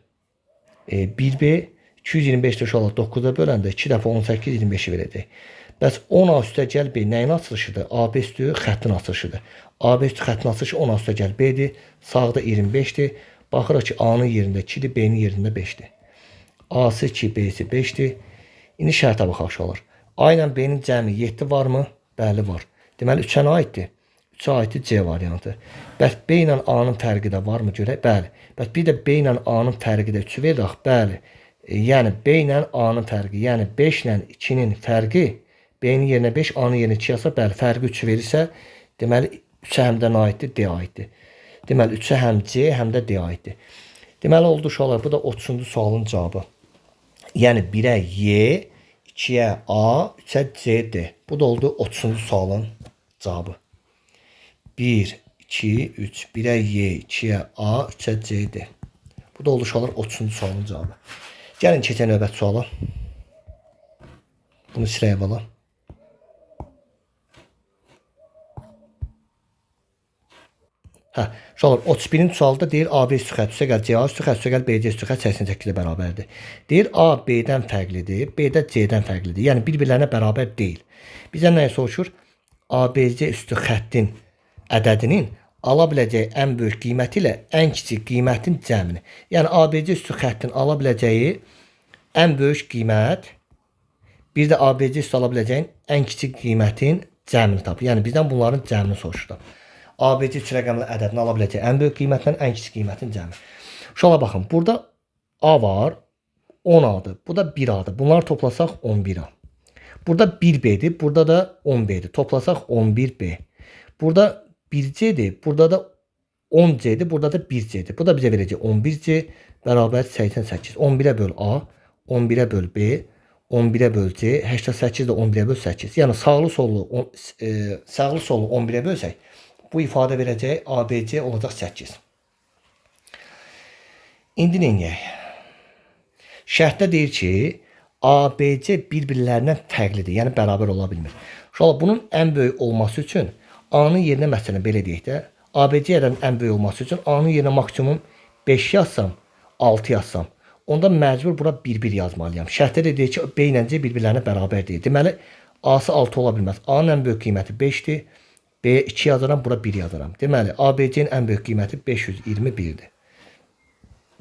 1B. 225-də uşaqlar 9-a böləndə 2 dəfə 18 25-i verəcək. Bəs 10A üstə gəl B nəyin açılışıdır? AB üstü xəttin açılışıdır. AB üstü xəttin açılışı 10A üstə gəl B-dir. Sağda 25-dir. Baxırıq ki A-nın yerində 2-dir, B-nin yerində 5-dir. A-sı 2, B-si 5-dir. İndi şərtə baxaq uşaqlar. A ilə B-nin cəmi 7 varmı? Bəli var. Deməli 3-ə nə aiddir? 3-ə aiddir C variantı. Bəs B ilə A-nın fərqi də varmı görək? Bəli. Bəs bir də B ilə A-nın fərqi də 3-ü veririk. Bəli. Yəni B ilə A-nın fərqi, yəni 5 ilə 2-nin fərqi B-nin yerinə 5, A-nın yerinə 2 yazsa, bəli, fərqi 3 verirsə, deməli 3-ə həm də nə aiddir? D aiddir. Deməli 3-ə həm C, həm də D aiddir. Deməli oldu uşaqlar, bu da 30-cu sualın cavabı. Yəni 1-ə Y, 2-yə A, 3-ə C, D. Bu da oldu 30-cu sualın cavabı. 1, 2, 3, 1-ə Y, 2-yə A, 3-ə C, D. Bu da oldu uşaqlar 30-cu sualın cavabı. Gəlin keçək növbəti suala. Bunu sıraya alalım. Uşaqlar 31-ci sualda deyir AB üstü xətt üstə gəl CA üstü xətt üstə gəl BC üstü xətt 88-ə bərabərdir. Deyir A B-dən fərqlidir, B də C-dən fərqlidir. Yəni bir-birlərinə bərabər deyil. Bizə nəyə soruşur? ABC üstü xəttin ədədinin ala biləcəyi ən böyük qiyməti ilə ən kiçik qiymətin cəmini. Yəni ABC üstü xəttin ala biləcəyi ən böyük qiymət, bir də ABC üstü ala biləcəyin ən kiçik qiymətin cəmini tapır. Yəni bizdən bunların cəmini soruşur. ABC 3 rəqəmli ədədini ala biləcək ən böyük qiymətlə ən kiçik qiymətin cəmi. Uşaqlar baxın, burada A var, 10A'dır. Bu da 1A'dır. Bunları toplasaq 11A. Burada 1B'dir, burada da 10B'dir. Toplasaq 11B. Burada 1C'dir, burada da 10C'dir, burada da 1C'dir. Bu da bizə verəcək 11C bərabər 88. 11-ə böl A, 11-ə böl B, 11-ə böl C, 88 də 11-ə böl 8. Yəni sağlı sollu 11-ə bölsək, bu ifadə verəcək ABC olacaq 8. İndi neyək? Şərtdə deyir ki, ABC bir-birlərindən fərqlidir, yəni bərabər ola bilmir. Uşaqlar, bunun ən böyük olması üçün A-nın yerinə məsələn belə deyək də, ABC ədədinin ən böyük olması üçün A-nın yerinə maksimum 5 yazsam, 6 yazsam, onda məcbur bura 1-1 yazmalıyam. Şərtdə də deyir ki, B ilə C bir-birlərinə bərabər deyil. Deməli, A-sı 6 ola bilməz. A-nın ən böyük qiyməti 5-dir. B 2 yazaram, bura 1 yazaram. Deməli, ABC-nin ən böyük qiyməti 521-dir.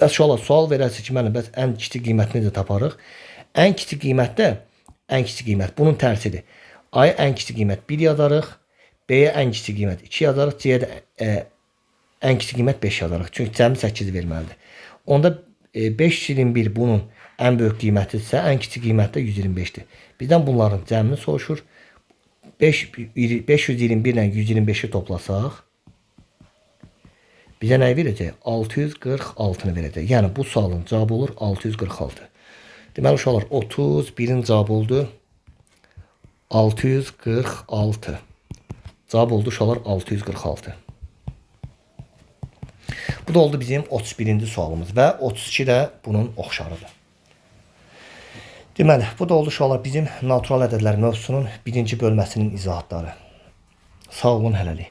Bəs uşaqlar, sual verərsə ki, mənim bəs ən kiçik qiymətini necə taparıq? Ən kiçik qiymətdə, ən kiçik qiymət bunun tərsidir. A-ya ən kiçik qiymət 1 yazarıq, B-yə ən kiçik qiymət 2 yazarıq, C-yə də ən kiçik qiymət 5 yazarıq. Çünki cəmi 8 verməlidir. Onda 521 bunun ən böyük qiymətidirsə, ən kiçik qiymət də 125-dir. Bizdən bunların cəmini soruşur. 521 ilə 125-i toplasaq, bizə nəyi verəcək? 646-nı verəcək. Yəni, bu sualın cavabı olur 646. Deməli, uşaqlar, 31-in cavabı oldu 646. Cavab oldu uşaqlar 646. Bu da oldu bizim 31-ci sualımız və 32 də bunun oxşarıdır. Deməli, bu da oldu uşaqlar bizim natural ədədlər mövzusunun birinci bölməsinin izahatları. Sağ olun, hələlik.